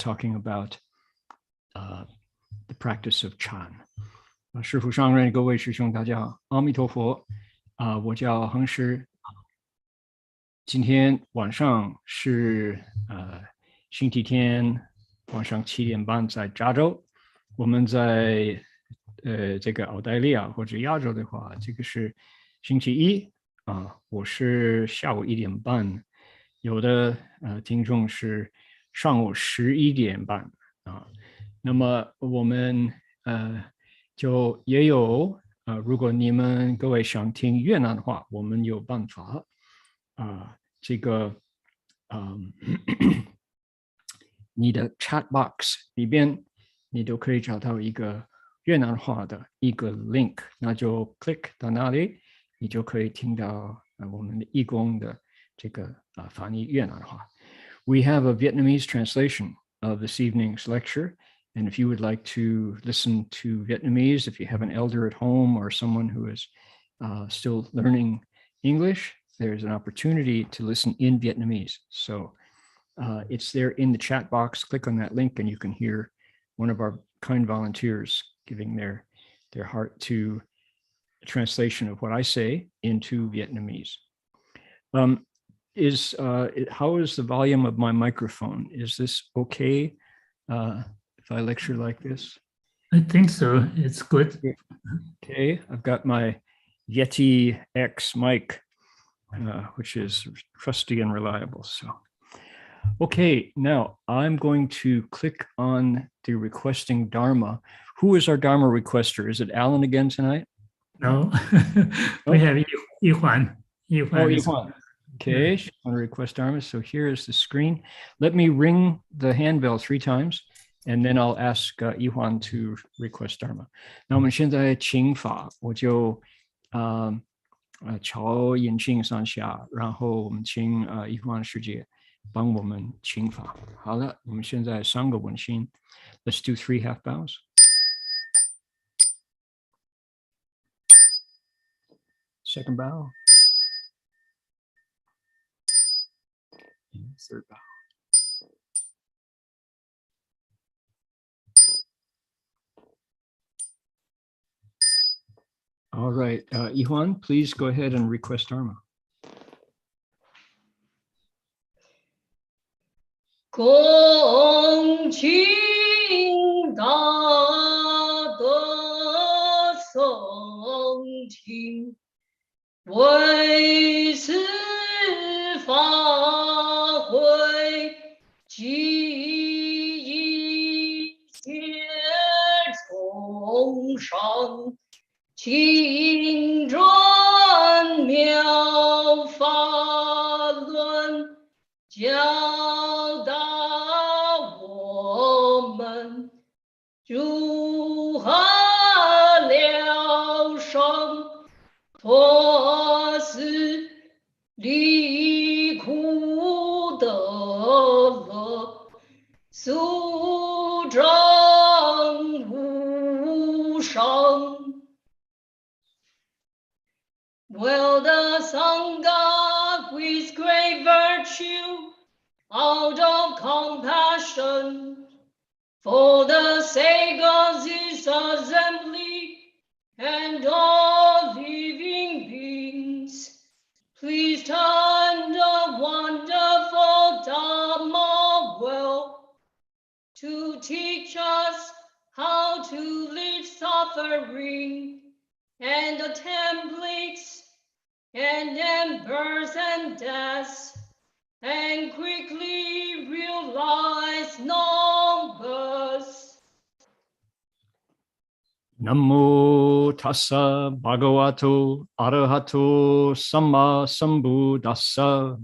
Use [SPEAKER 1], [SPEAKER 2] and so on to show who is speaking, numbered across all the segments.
[SPEAKER 1] talking about the practice of Chan. 师父上任，各位师兄大家好，阿弥陀佛。我叫恒实。今天晚上是星期天晚上7点半，在加州。我们在这个澳大利亚或者亚洲的话，这个是星期一我是下午1点半，有的听众是上午11点半那么我们就也有如果你们各位想听越南话，我们有办法这个你的 chat box 里边你都可以找到一个越南话的一个 link， 那就 click 到那里，你就可以听到我们的义工的这个翻译越南话。We have a Vietnamese translation of this evening's lecture. And if you would like to listen to Vietnamese, if you have an elder at home or someone who is still learning English, there's an opportunity to listen in Vietnamese. So it's there in the chat box. Click on that link and you can hear one of our kind volunteers giving their heart to a translation of what I say into Vietnamese. How is the volume of my microphone? Is this okay? If I lecture like this?
[SPEAKER 2] I think so. It's good.
[SPEAKER 1] Okay, I've got my Yeti X mic, which is trusty and reliable. So, okay, now I'm going to click on the requesting Dharma. Who is our Dharma requester? Is it Alan again tonight?
[SPEAKER 2] No, we have Yihuan.
[SPEAKER 1] Yihuan. Okay, yeah. She's going to request Dharma. So here is the screen. Let me ring the handbell 3 times. And then I'll ask Yihuan to request Dharma. 那我们现在请法，我就朝眼镜上下，然后我们请Yihuan师姐帮我们请法。好了，我们现在3个问心。Let's do 3 half bows. Second bow. And third bow. All right, Yihuan, please go ahead and request Dharma.
[SPEAKER 3] 恭请大德诵经，为此法会济一切众生。请转妙法论，教导我们如何了生脱死离苦得乐，速证无生。Will the Sangha with great virtue, out of compassion, for the sake of this assembly and all living beings, please turn the wonderful Dharma well to teach us how to live suffering and the templates and birth and death, and quickly realize non-birth.
[SPEAKER 1] Namo tassa bhagavato arahato samma sambuddhassa.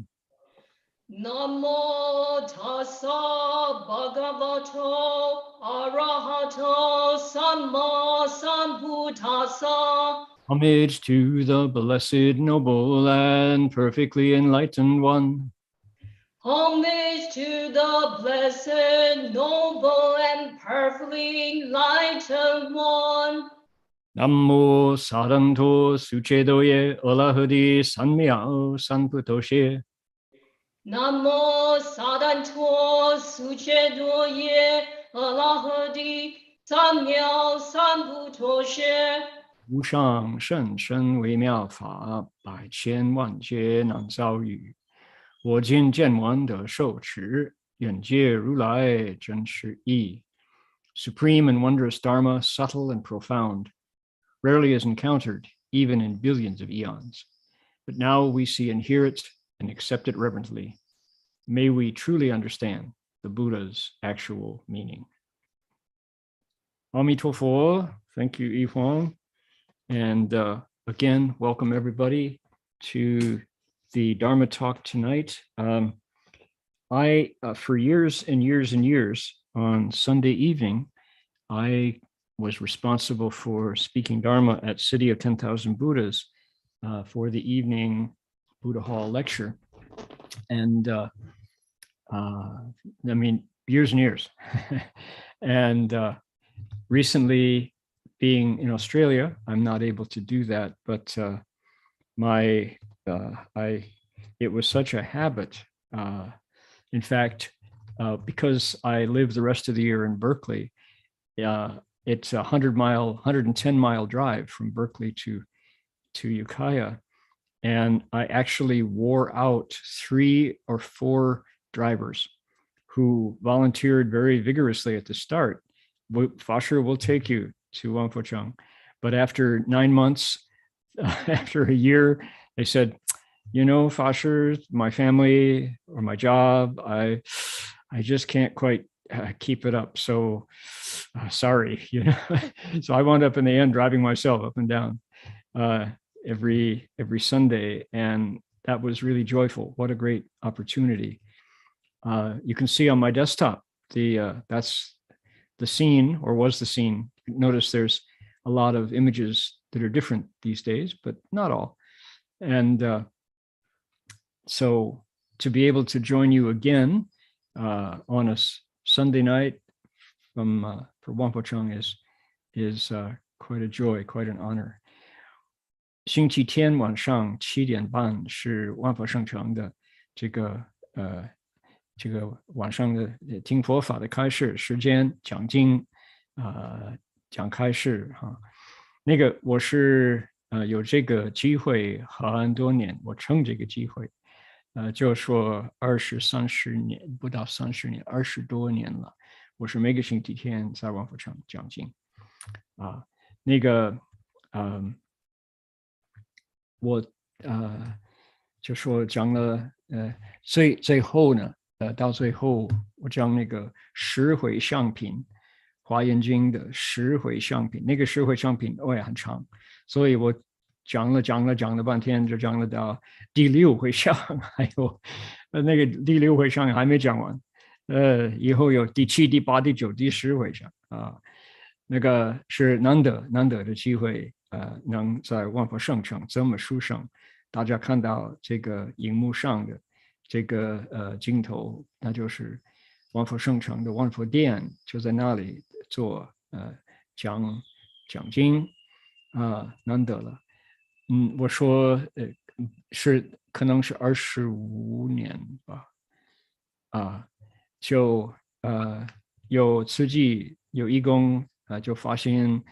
[SPEAKER 3] Namo tassa bhagavato arahato samma sambuddhassa.
[SPEAKER 1] Homage to the blessed, noble, and perfectly enlightened one.
[SPEAKER 3] Homage to the blessed, noble, and perfectly enlightened one.
[SPEAKER 1] Namo saranto suchedoye alahadi sanmyao sanputoshe.
[SPEAKER 3] 南无萨旦陀苏切多耶阿拉诃帝三藐三菩提舍。
[SPEAKER 1] 无上甚深微妙法，百千万劫难遭遇。我今见闻得受持，愿解如来真实义。Supreme and wondrous Dharma, subtle and profound, rarely is encountered, even in billions of eons. But now we see and hear it and accept it reverently. May we truly understand the Buddha's actual meaning. Amitabha, thank you, Yifang. And again, welcome everybody to the Dharma talk tonight. For years and years and years, on Sunday evening, I was responsible for speaking Dharma at City of 10,000 Buddhas for the evening Buddha Hall lecture. And I mean, years and years. And recently, being in Australia, I'm not able to do that, but it was such a habit. In fact, because I live the rest of the year in Berkeley, it's a 110-mile drive from Berkeley to Ukiah. And I actually wore out 3 or 4 drivers who volunteered very vigorously at the start. Fasher will take you to Wangpo-Chang. But after 9 months, after a year, they said, you know, Fasher, my family or my job, I just can't quite keep it up. So sorry, you know. So I wound up in the end driving myself up and down every Sunday, and that was really joyful. What a great opportunity. You can see on my desktop that's the scene, or was the scene. Notice there's a lot of images that are different these days, but not all. And so to be able to join you again on a Sunday night for Wangpo-Chang is quite a joy, quite an honor. 星期天晚上7点半是万佛圣城的这个晚上的听佛法的开示时间，讲经讲开示哈。那个我是有这个机会很多年，我趁这个机会就说20-30年，不到30年，20多年了。我是每个星期天在万佛城讲经那个我就说讲了最后呢到最后我讲那个十回向品，华严经的十回向品，那个十回向品也很长，所以我讲了半天，就讲了到第6回向，还有那个第6回向还没讲完，以后有第7、第8、第9、第10回向那个是难得的机会，能在万佛圣城这么殊胜，大家看到这个荧幕上的这个镜头，那就是万佛圣城的万佛殿，就在那里做讲经难得了。我说可能是25年吧，就有慈济有义工就发现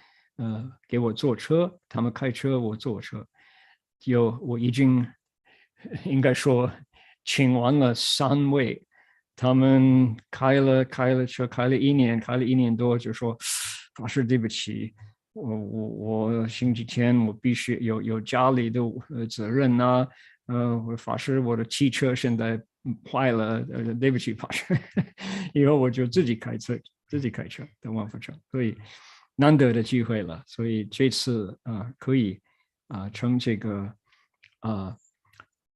[SPEAKER 1] 给我坐车，他们开车我坐车，我已经应该说请完了3位，他们开了车开了1年多，就说法师对不起，我星期天我必须有家里的责任法师我的汽车现在坏了，对不起法师，以后我就自己开车到万佛城，所以难得的机会了，所以这次可以从这个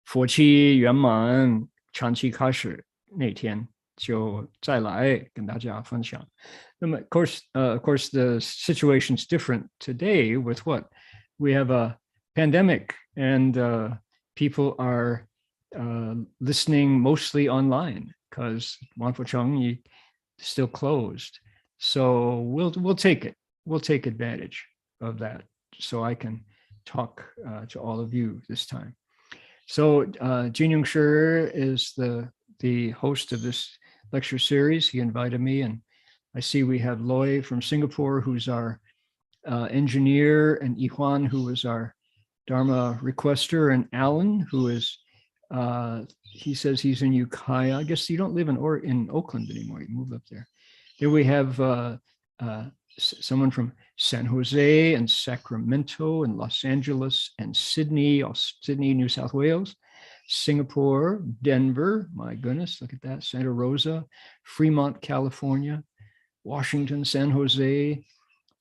[SPEAKER 1] 佛期圆满长期开始那天就再来跟大家分享。那么 of course the situation's different today with what we have a pandemic and people are listening mostly online because Wanfo-Chang is still closed. So we'll take it. We'll take advantage of that so I can talk to all of you this time. So Heng Sure is the host of this lecture series. He invited me, and I see we have Loy from Singapore, who's our engineer, and Ihuan, who is our Dharma requester, and Alan, who is, he says he's in Ukiah. I guess you don't live in Oakland anymore. You moved up there. Then we have someone from San Jose and Sacramento and Los Angeles and Sydney, New South Wales, Singapore, Denver, my goodness, look at that, Santa Rosa, Fremont, California, Washington, San Jose,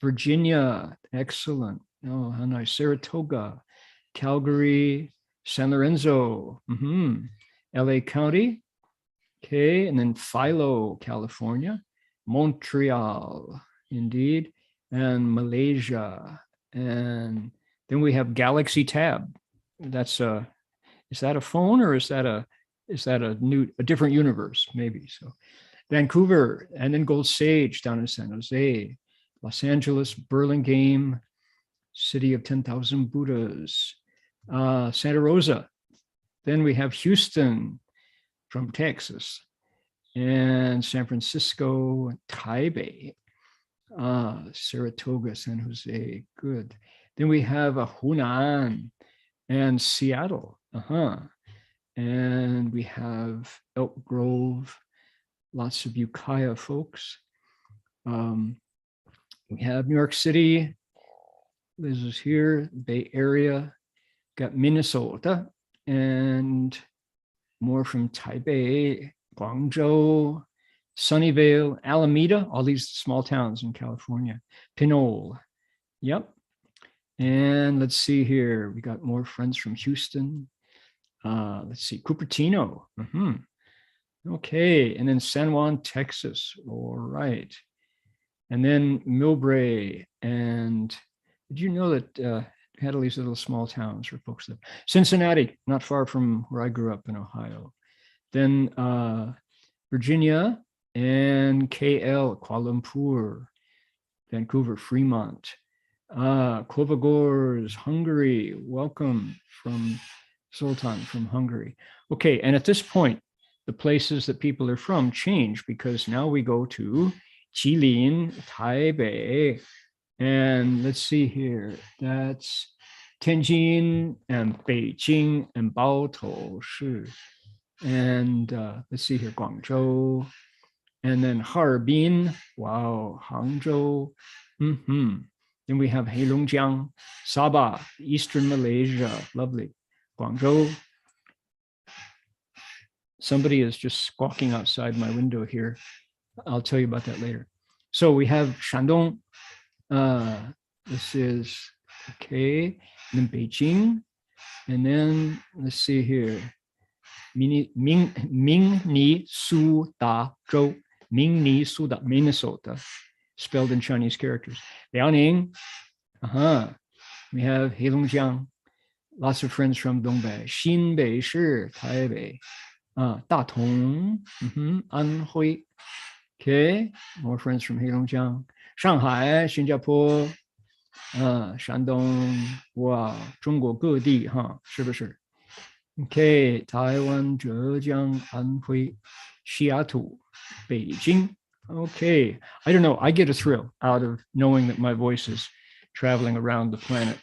[SPEAKER 1] Virginia, excellent. Oh, how nice. Saratoga, Calgary, San Lorenzo, LA County, okay, and then Philo, California, Montreal, indeed, and Malaysia. And then we have Galaxy Tab. That's is that a phone, or is that a different universe? Maybe. So Vancouver, and then Gold Sage down in San Jose, Los Angeles, Burlingame, City of 10,000 Buddhas, Santa Rosa. Then we have Houston from Texas, and San Francisco, Taipei, Saratoga, San Jose, good. Then we have Hunan and Seattle, and we have Elk Grove, lots of Ukiah folks. We have New York City, Liz is here, Bay Area, got Minnesota, and more from Taipei, Guangzhou, Sunnyvale, Alameda, all these small towns in California, Pinole, yep. And let's see here, we got more friends from Houston. Let's see, Cupertino, okay, and then San Juan, Texas, all right. And then Millbrae, and did you know that had all these little small towns where folks live? Cincinnati, not far from where I grew up in Ohio. Then Virginia and KL, Kuala Lumpur, Vancouver, Fremont, Klovagorsk, Hungary. Welcome from Sultan from Hungary. Okay, and at this point, the places that people are from change, because now we go to Jilin, Taipei, and let's see here, that's Tianjin and Beijing and Baotou, and let's see here, Guangzhou, and then Harbin, wow, Hangzhou, then we have Heilongjiang, Sabah, Eastern Malaysia, lovely, Guangzhou. Somebody is just squawking outside my window here. I'll tell you about that later. So we have Shandong. This is, okay, and then Beijing. And then let's see here. Mingni Su Da Zhou. Mingni Su Da, Minnesota, spelled in Chinese characters. Liaoning. We have Heilongjiang. Lots of friends from Dongbei. Xinbei Shi, Taipei. Datong, Anhui. Okay, more friends from Heilongjiang. Shanghai, 新加坡, Shandong, wow, 中国各地,是不是? Okay, Taiwan, 浙江, Anhui, Seattle, Beijing. Okay, I don't know, I get a thrill out of knowing that my voice is traveling around the planet.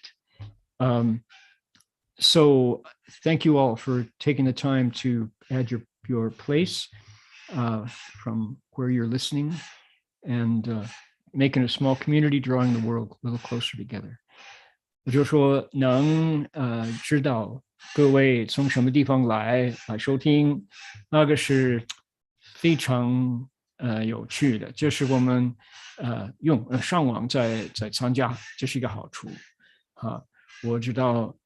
[SPEAKER 1] So thank you all for taking the time to add your place from where you're listening, and making a small community, drawing the world a little closer together. 我就说能知道各位从什么地方来收听，那个是非常有趣的，这是我们用上网在参加，这是一个好处。我知道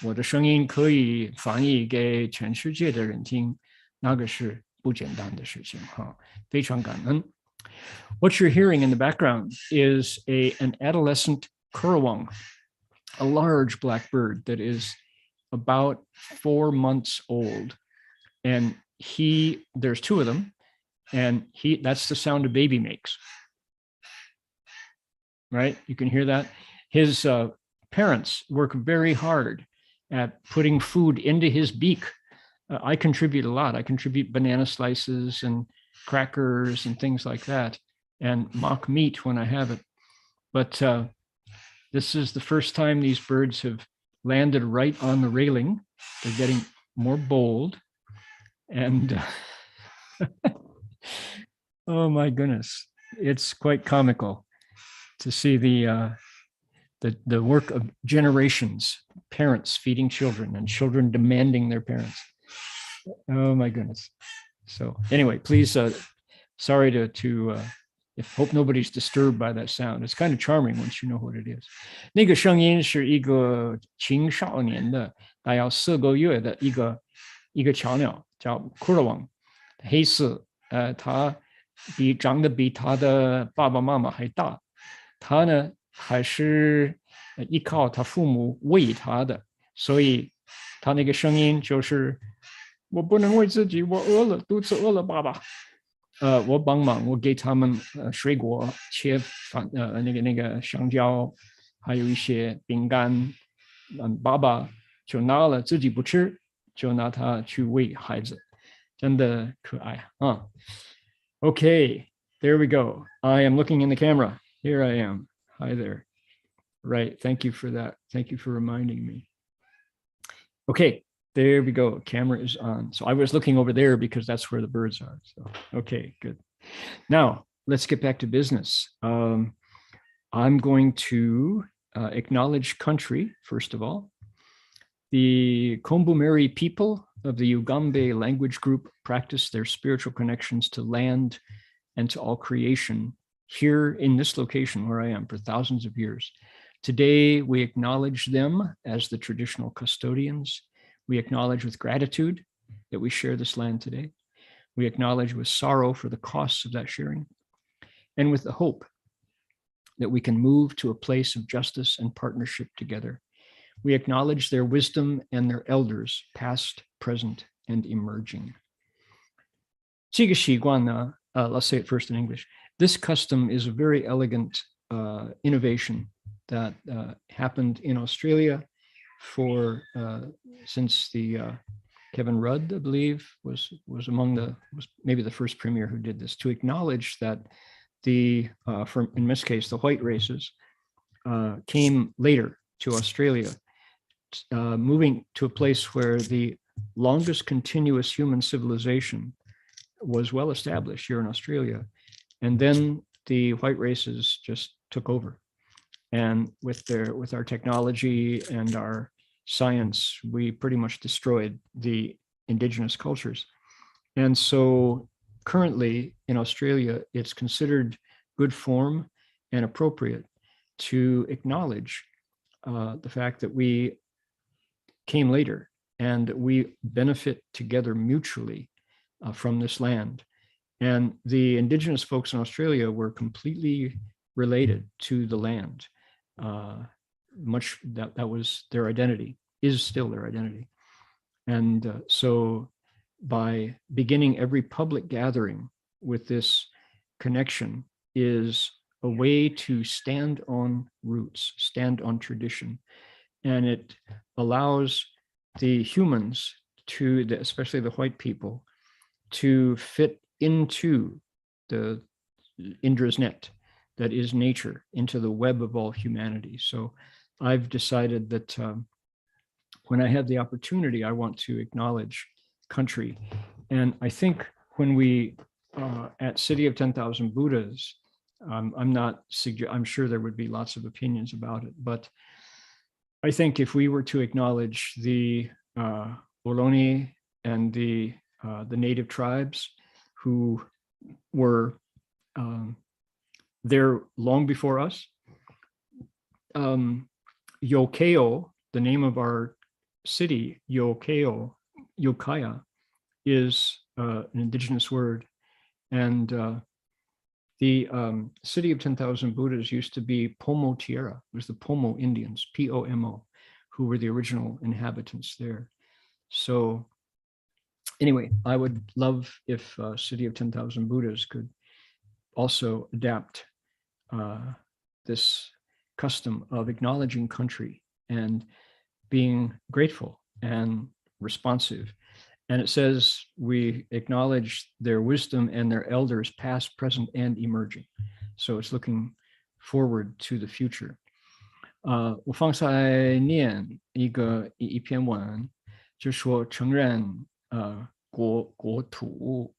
[SPEAKER 1] 我的声音可以翻译给全世界的人听，那个是不简单的事情，非常感恩。What you're hearing in the background is an adolescent currawong, a large black bird that is about 4 months old. And there's two of them, and that's the sound a baby makes. Right? You can hear that. His parents work very hard, at putting food into his beak. I contribute a lot. I contribute banana slices and crackers and things like that, and mock meat when I have it. But this is the first time these birds have landed right on the railing. They're getting more bold. And oh my goodness, it's quite comical to see the work of generations, parents feeding children and children demanding their parents. Oh my goodness. So anyway, please, sorry to hope nobody's disturbed by that sound. It's kind of charming once you know what it is. 那个声音是一个青少年的大约4个月的一个小鸟，叫库勒王，黑色，它长得比它的爸爸妈妈还大。它呢还是依靠他父母喂它的，所以它那个声音就是我不能喂自己，我饿了，肚子饿了，爸爸。我帮忙，我给他们水果，切那个香蕉，还有一些饼干。爸爸就拿了，自己不吃，就拿它去喂孩子，真的可爱啊。Okay, there we go. I am looking in the camera. Here I am. Hi there. Right. Thank you for that. Thank you for reminding me. Okay. There we go. Camera is on. So I was looking over there because that's where the birds are. So, okay, good. Now let's get back to business. I'm going to acknowledge country, first of all. The Kombumeri people of the Ugambe language group practice their spiritual connections to land and to all creation here in this location where I am for thousands of years. Today, we acknowledge them as the traditional custodians. We acknowledge with gratitude that we share this land today. We acknowledge with sorrow for the costs of that sharing, and with the hope that we can move to a place of justice and partnership together. We acknowledge their wisdom and their elders, past, present, and emerging. 这个习惯呢, let's say it first in English. This custom is a very elegant innovation that happened in Australia for since the Kevin Rudd, I believe, was maybe the first premier who did this, to acknowledge that in this case, the white races came later to Australia, moving to a place where the longest continuous human civilization was well established here in Australia. And then the white races just took over. And with our technology and our science, we pretty much destroyed the indigenous cultures. And so currently in Australia, it's considered good form and appropriate to acknowledge the fact that we came later and we benefit together mutually from this land. And the indigenous folks in Australia were completely related to the land. Much that was their identity, is still their identity. And so by beginning every public gathering with this connection is a way to stand on roots, stand on tradition. And it allows the humans especially the white people, to fit into the Indra's net that is nature, into the web of all humanity. So I've decided that when I have the opportunity, I want to acknowledge country. And I think when we, at City of 10,000 Buddhas, I'm sure there would be lots of opinions about it, but I think if we were to acknowledge the Ohlone and the native tribes who were there long before us, Yokeo, the name of our city, Yokeo, Yokaya, is an indigenous word. And the City of 10,000 Buddhas used to be Pomo Tierra. It was the Pomo Indians, P-O-M-O, who were the original inhabitants there. So anyway, I would love if City of 10,000 Buddhas could also adapt this custom of acknowledging country and being grateful and responsive. And it says we acknowledge their wisdom and their elders, past, present, and emerging. So it's looking forward to the future. 我放下来念一篇文，就说承认国土，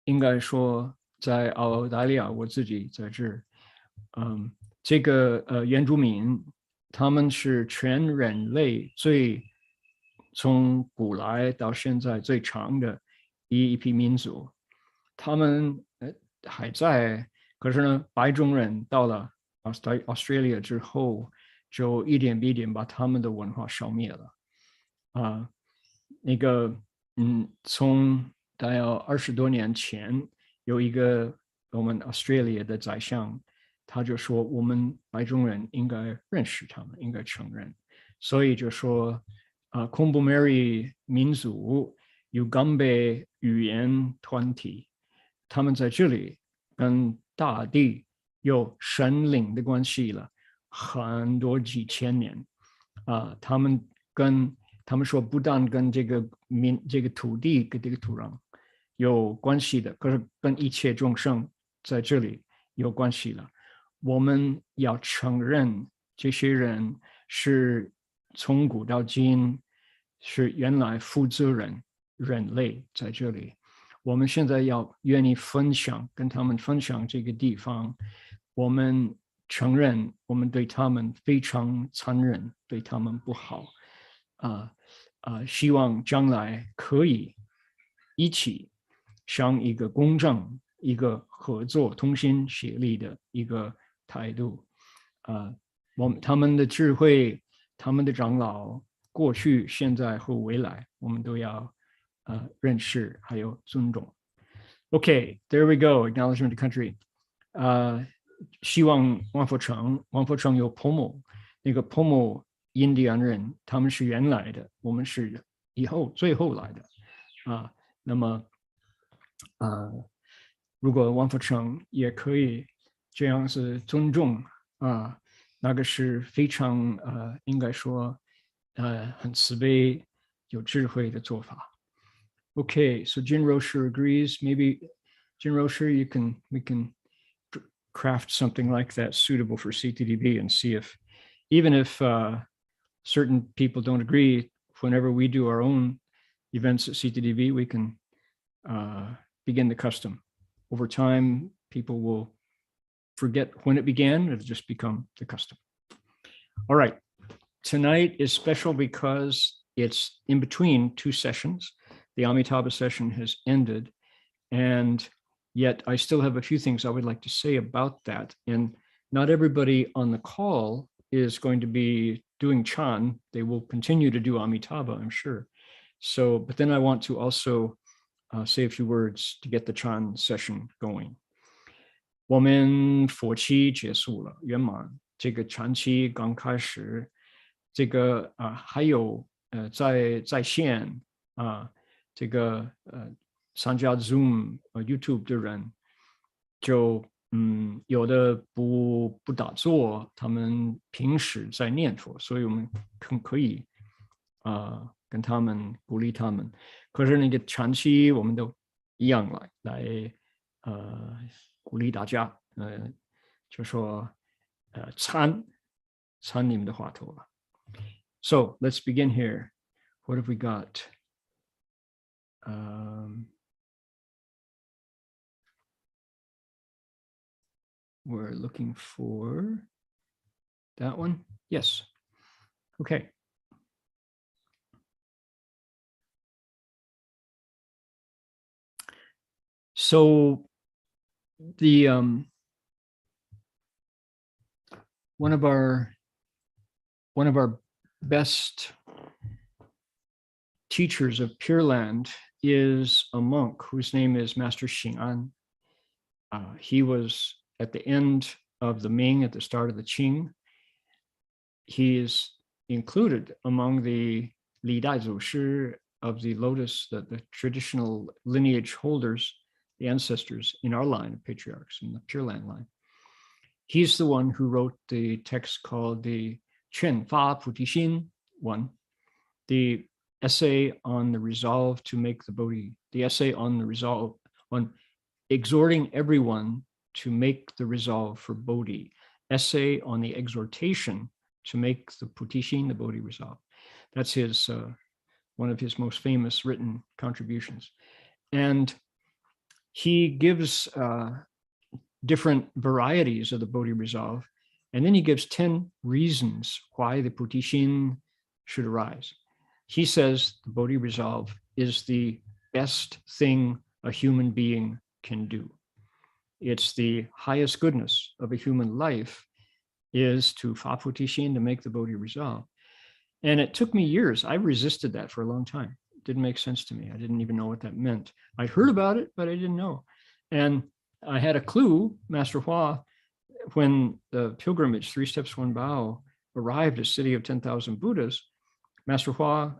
[SPEAKER 1] 应该说在澳大利亚，我自己在这儿，这个原住民，他们是全人类从古来到现在最长的一批民族，他们还在，可是呢，白种人到了Australia 之后，就一点一点把他们的文化消灭了。从大概20多年前，有一个我们 Australia 的宰相，他就说我们白种人应该认识他们，应该承认，所以就说空布梅里民族有甘贝语言团体，他们在这里跟大地有神灵的关系了很多几千年。他们说不但跟这个土地跟这个土壤有关系的，可是跟一切众生在这里有关系了。我们要承认这些人是从古到今是原来负责人类在这里。我们现在要愿意跟他们分享这个地方。我们承认我们对他们非常残忍，对他们不好。希望将来可以一起向一个公正、一个合作、同心协力的一个态度。他们的智慧，他们的长老，过去、现在和未来，我们都要认识还有尊重。Okay, there we go. Acknowledgement to country. 希望王佛成有 Pomo， 那个 Pomo 印第安人，他们是原来的，我们是最后来的。那么如果王佛成也可以这样子尊重那个是非常应该说很慈悲有智慧的做法。Okay, so Jin Rocher agrees. Maybe Jin Rocher, we can craft something like that suitable for CTDB and see if, even if certain people don't agree, whenever we do our own events at CTDB, we can begin the custom. Over time, people will forget when it began, it'll just become the custom. All right, tonight is special because it's in between two sessions. The Amitabha session has ended, and yet I still have a few things I would like to say about that. And not everybody on the call is going to be doing Chan. They will continue to do Amitabha, I'm sure. So, but then I want to also say a few words to get the Chan session going. 我们佛期结束了，圆满。这个禅期刚开始，这个还有在线这个参加 Zoom、YouTube 的人，就有的不打坐，他们平时在念佛，所以我们可以跟他们鼓励他们。可是那个禅期我们都一样来鼓励大家，就说参你们的话头了。So let's begin here. What have we got? We're looking for that one. Yes. Okay. So the one of our best teachers of Pure Land is a monk whose name is Master Xing'an. He was at the end of the Ming, at the start of the Qing. He is included among the Li Dai Zu Shi of the Lotus, the traditional lineage holders, the ancestors in our line of patriarchs, in the Pure Land line. He's the one who wrote the text called the Chen Fa Puti Xin, one, the essay on the resolve to make the Bodhi, the essay on the resolve on exhorting everyone to make the resolve for Bodhi, essay on the exhortation to make the Putishin, the Bodhi resolve. That's his one of his most famous written contributions. And he gives different varieties of the Bodhi resolve, and then he gives 10 reasons why the Putishin should arise. He says the Bodhi resolve is the best thing a human being can do. It's the highest goodness of a human life is to fa Putishin, to make the Bodhi resolve. And it took me years. I resisted that for a long time. It didn't make sense to me. I didn't even know what that meant. I'd heard about it, but I didn't know. And I had a clue, Master Hua, when the pilgrimage, 3 Steps, 1 Bow, arrived at City of 10,000 Buddhas, Master Hua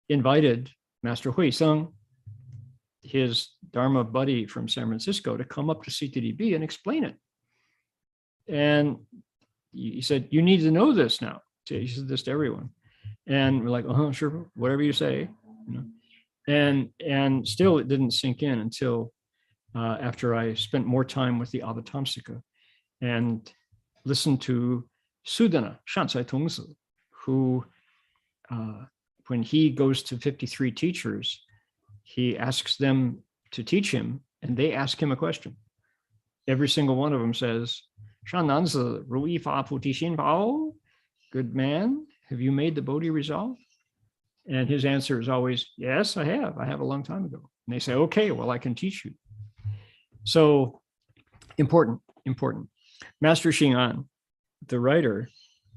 [SPEAKER 1] invited Master Huiseng, his Dharma buddy from San Francisco, to come up to CTDB and explain it. And he said, you need to know this now. He said this to everyone. And we're like, sure, whatever you say. You know? And still it didn't sink in until after I spent more time with the Avatamsika and listened to Sudana, Shancai Tongzi, who, when he goes to 53 teachers, he asks them to teach him, and they ask him a question. Every single one of them says, Shananzi, Rui Fa Puti Xin Bao, good man, have you made the Bodhi resolve? And his answer is always, yes, I have. I have a long time ago. And they say, okay, well, I can teach you. So important. Master Xing'an, the writer,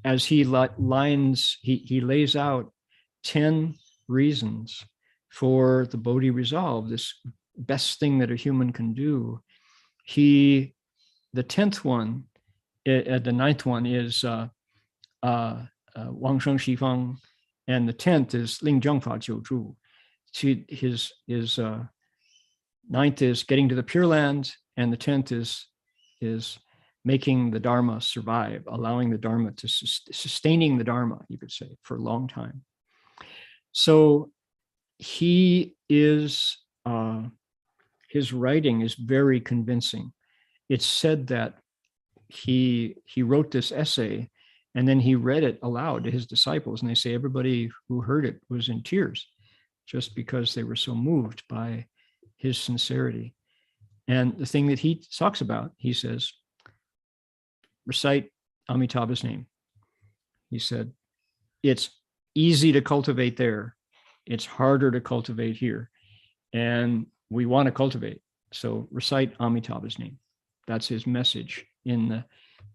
[SPEAKER 1] as he lays out 10 reasons for the Bodhi resolve, this best thing that a human can do. The 10th one, the 9th one is Wang Sheng Xifang, and the 10th is Ling Zheng Fa Jiu Zhu. His 9th is getting to the Pure Land, and the 10th is making the Dharma survive, allowing the Dharma to sustaining the Dharma, you could say, for a long time. So he is, his writing is very convincing. It's said that he wrote this essay and then he read it aloud to his disciples, and they say everybody who heard it was in tears just because they were so moved by his sincerity. And the thing that he talks about, he says, recite Amitabha's name. He said, it's easy to cultivate there. It's harder to cultivate here. And we want to cultivate. So recite Amitabha's name. That's his message in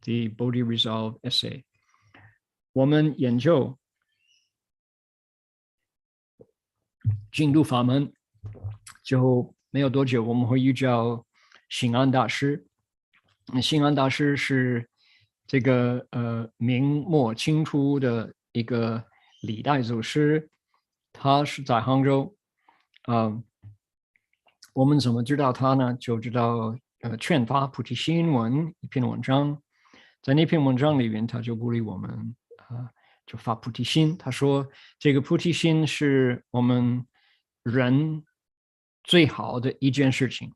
[SPEAKER 1] the Bodhi Resolve essay. 我们研究净土法门就没有多久，我们会遇到醒安大师。醒安大师是这个明末清初的一个历代祖师，他是在杭州。我们怎么知道他呢？就知道劝发菩提心文一篇文章，在那篇文章里面，他就鼓励我们就发菩提心。他说，这个菩提心是我们人最好的一件事情，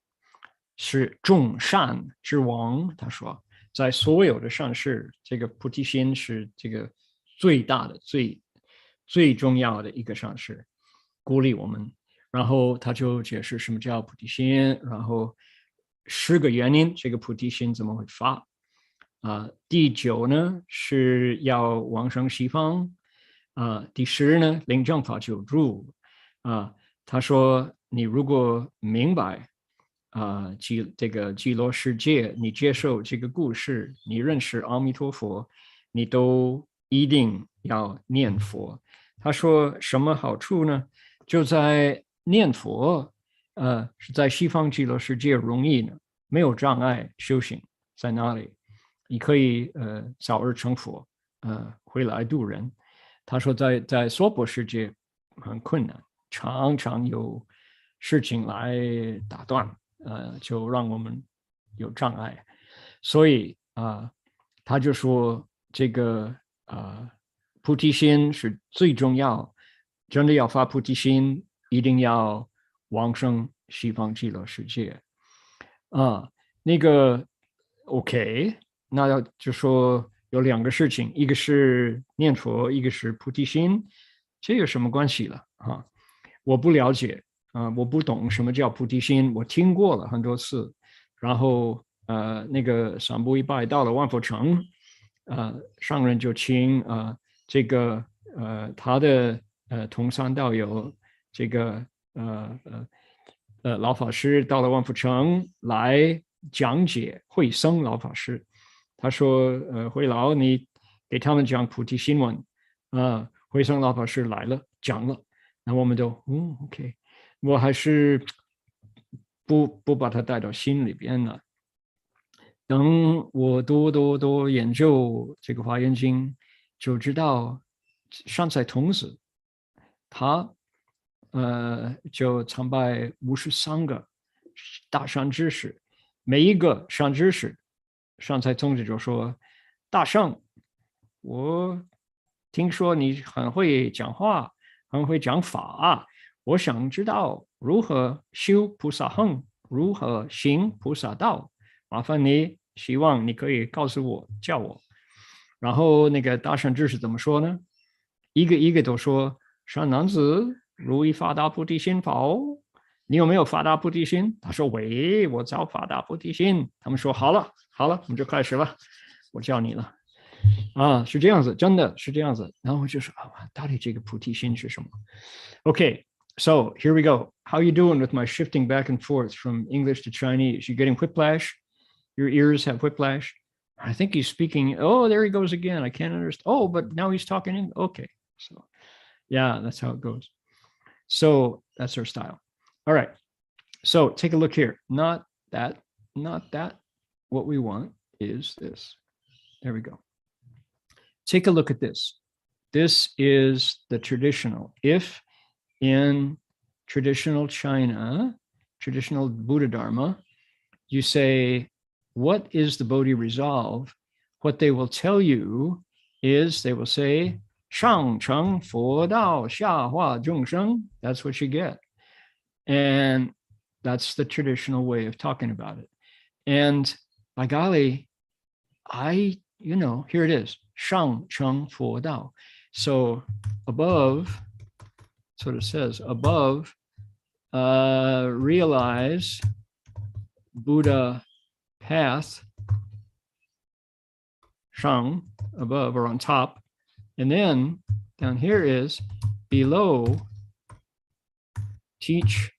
[SPEAKER 1] 是众善之王。他说，在所有的善事，这个菩提心是这个最大的、最重要的一个善事，鼓励我们。然后他就解释什么叫菩提心，然后10个原因，这个菩提心怎么会发。第9呢是要往生西方，第10呢临正法久住。他说你如果明白这个极乐世界，你接受这个故事，你认识阿弥陀佛，你都一定要念佛。他说什么好处呢？就在念佛，是在西方极乐世界容易呢，没有障碍修行在那里，你可以早日成佛，回来度人。他说在娑婆世界很困难，常常有事情来打断，就让我们有障碍。所以他就说这个菩提心是最重要，真的要发菩提心，一定要往生西方极乐世界啊。那个 OK， 那就说有两个事情，一个是念佛，一个是菩提心，这有什么关系了啊？我不了解啊，我不懂什么叫菩提心，我听过了很多次，然后那个三步一拜到了万佛城，上人就请这个他的同参道友这个老法师到了万佛城来讲解，慧僧老法师，他说慧老你给他们讲菩提心文慧僧老法师来了讲了，那我们都OK， 我还是不把它带到心里边了。等我多研究这个华严经，就知道善财童子他就参拜53个大善知识，每一个善知识，善财童子就说：大圣，我听说你很会讲话，很会讲法，我想知道如何修菩萨行，如何行菩萨道，麻烦你，希望你可以告诉我，教我。然后那个大善知识怎么说呢？一个一个都说：善男子，如意发大菩提心否？你有没有发大菩提心？他说：喂，我早发大菩提心。他们说：好了，我们就开始了，我教你了。是这样子，真的是这样子。然后我就说到底这个菩提心是什么 ？Okay, so here we go. How you doing with my shifting back and forth from English to Chinese? You getting whiplash? Your ears have whiplash? I think he's speaking. Oh, there he goes again. I can't understand. Oh, but now he's talking in. Okay, so yeah, that's how it goes. So that's our style. All right. So take a look here. Not that. What we want is this. There we go. Take a look at this. This is the traditional. If in traditional China, traditional Buddha Dharma, you say, what is the Bodhi resolve? What they will tell you is they will say, 上乘佛道下化众生. That's what you get. And that's the traditional way of talking about it. And by golly, here it is. 上乘佛道. So above, that's what it says. Above, realize Buddha path, shang, above or on top. And then down here is below, teach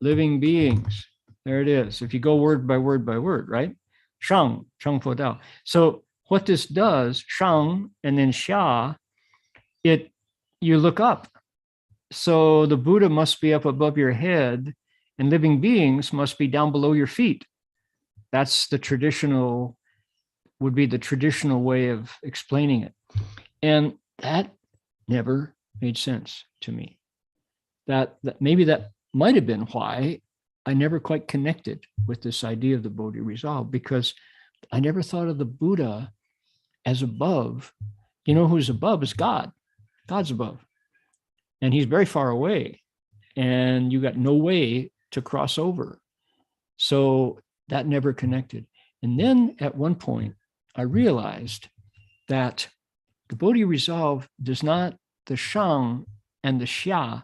[SPEAKER 1] living beings. There it is. If you go word by word by word, right? Shang, shang po dao. So what this does, shang and then xia, you look up. So the Buddha must be up above your head and living beings must be down below your feet. That's would be the traditional way of explaining it. And that never made sense to me. That maybe that might have been why I never quite connected with this idea of the Bodhi resolve, because I never thought of the Buddha as above. You know who's above is God. God's above. And he's very far away. And you got no way to cross over. So that never connected. And then at one point, I realized that the Bodhi resolve does not, the shang and the xia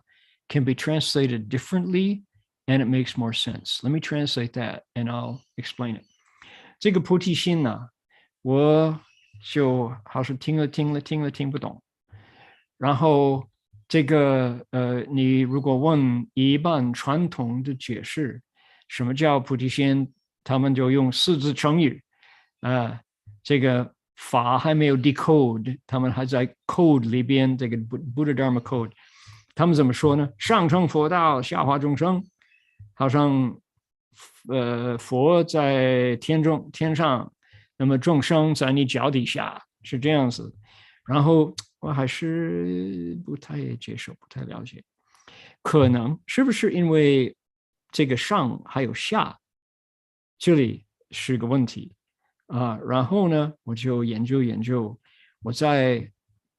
[SPEAKER 1] can be translated differently, and it makes more sense. Let me translate that and I'll explain it. 这个菩提心呢，我就好像听了听不懂。然后这个你如果问一般传统的解释，什么叫菩提心，他们就用4字成语这个法还没有 decode， 他们还在 code 里边，这个 Buddha Dharma code， 他们怎么说呢？上乘佛道，下化众生，好像佛在天上，那么众生在你脚底下，是这样子。然后我还是不太接受，不太了解，可能是不是因为这个上还有下，这里是个问题然后呢，我就研究，我在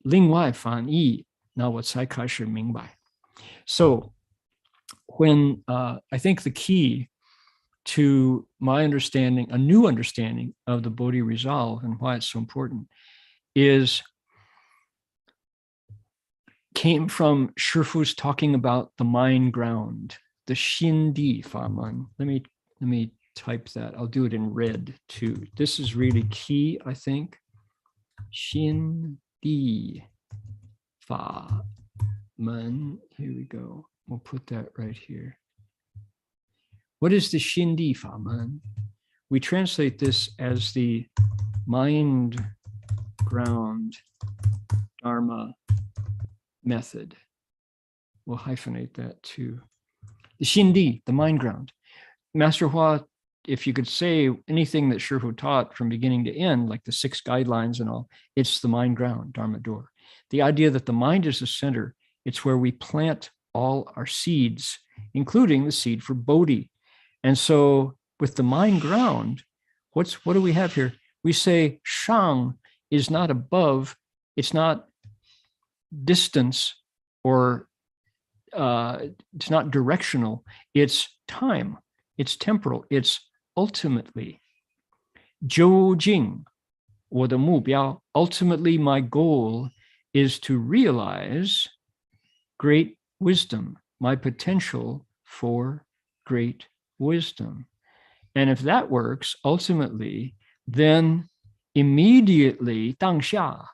[SPEAKER 1] 另外翻译，那我才开始明白。So when I think the key to my understanding, a new understanding of the Bodhi resolve and why it's so important came from Shifu's talking about the mind ground, the Xindi Faman. Let me type that. I'll do it in red too. This is really key, I think. Xindi Faman. Here we go. We'll put that right here. What is the Xindi Faman? We translate this as the mind ground Dharma method. We'll hyphenate that too. The Xindi, the mind ground. Master Hua, if you could say anything that Shifu taught from beginning to end, like the 6 guidelines and all, it's the mind ground, Dharma door. The idea that the mind is the center, it's where we plant all our seeds, including the seed for Bodhi. And so with the mind ground, what do we have here? We say Shang is not above, it's not distance or it's not directional, it's time, it's temporal, it's ultimately. 究竟我的目标, ultimately my goal is to realize great wisdom, my potential for great wisdom. And if that works, ultimately, then immediately, 当下,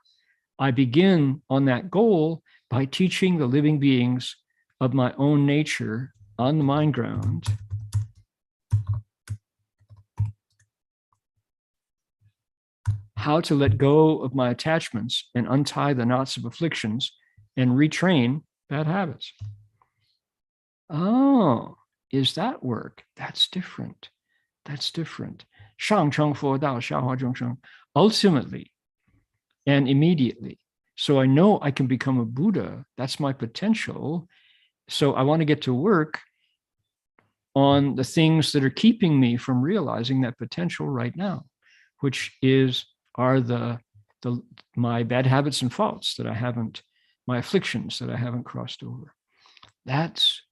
[SPEAKER 1] I begin on that goal by teaching the living beings of my own nature on the mind ground how to let go of my attachments and untie the knots of afflictions and retrain bad habits. Oh, is that work? That's different. That's different. 上乘佛道，下化众生, ultimately and immediately. So I know I can become a Buddha. That's my potential. So I want to get to work on the things that are keeping me from realizing that potential right now, which are my bad habits and faults that I haven't, my afflictions that I haven't crossed over. That's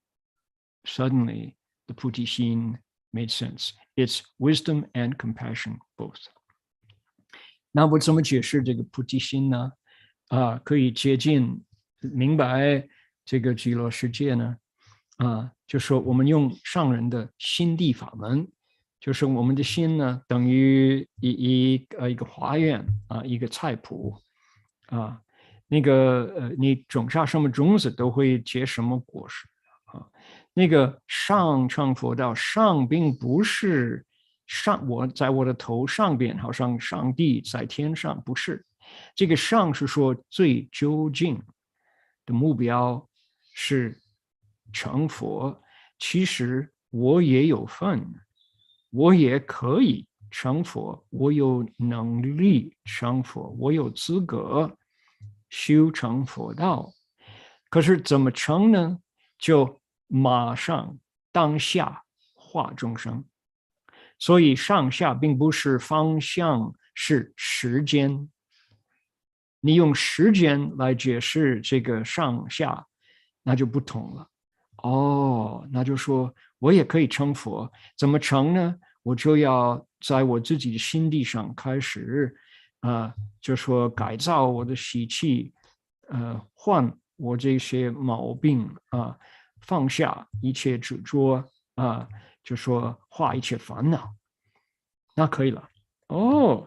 [SPEAKER 1] suddenly the Putishin made sense. It's wisdom and compassion both. 那我怎么解释这个菩提心呢？可以接近明白这个极乐世界呢？就说我们用上人的心地法门，就是我们的心呢，等于一个花园一个菜圃那个你种下什么种子都会结什么果实那个上乘佛道，上并不是我在我的头上边，好像上帝在天上，不是。这个上是说最究竟的目标是成佛。其实我也有份，我也可以成佛，我有能力成佛，我有资格修成佛道。可是怎么成呢？就马上当下化众生。所以上下并不是方向，是时间。你用时间来解释这个上下，那就不同了。那就说我也可以成佛，怎么成呢？我就要在我自己的心地上开始，就说改造我的习气，换我这些毛病放下一切执着就说化一切烦恼，那可以了。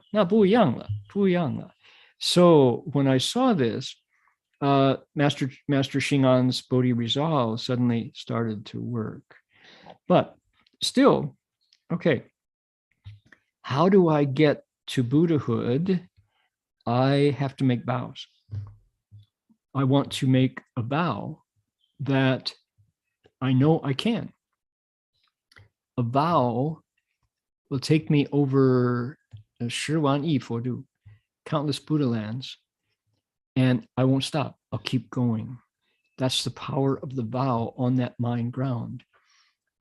[SPEAKER 1] 那不一样了，不一样了。So when I saw this, Master Xing'an's Bodhi resolve suddenly started to work. But still, okay, how do I get to Buddhahood? I have to make vows. I want to make a vow that I know I can. A vow will take me over 10万亿佛度, countless Buddha lands, and I won't stop. I'll keep going. That's the power of the vow on that mind ground.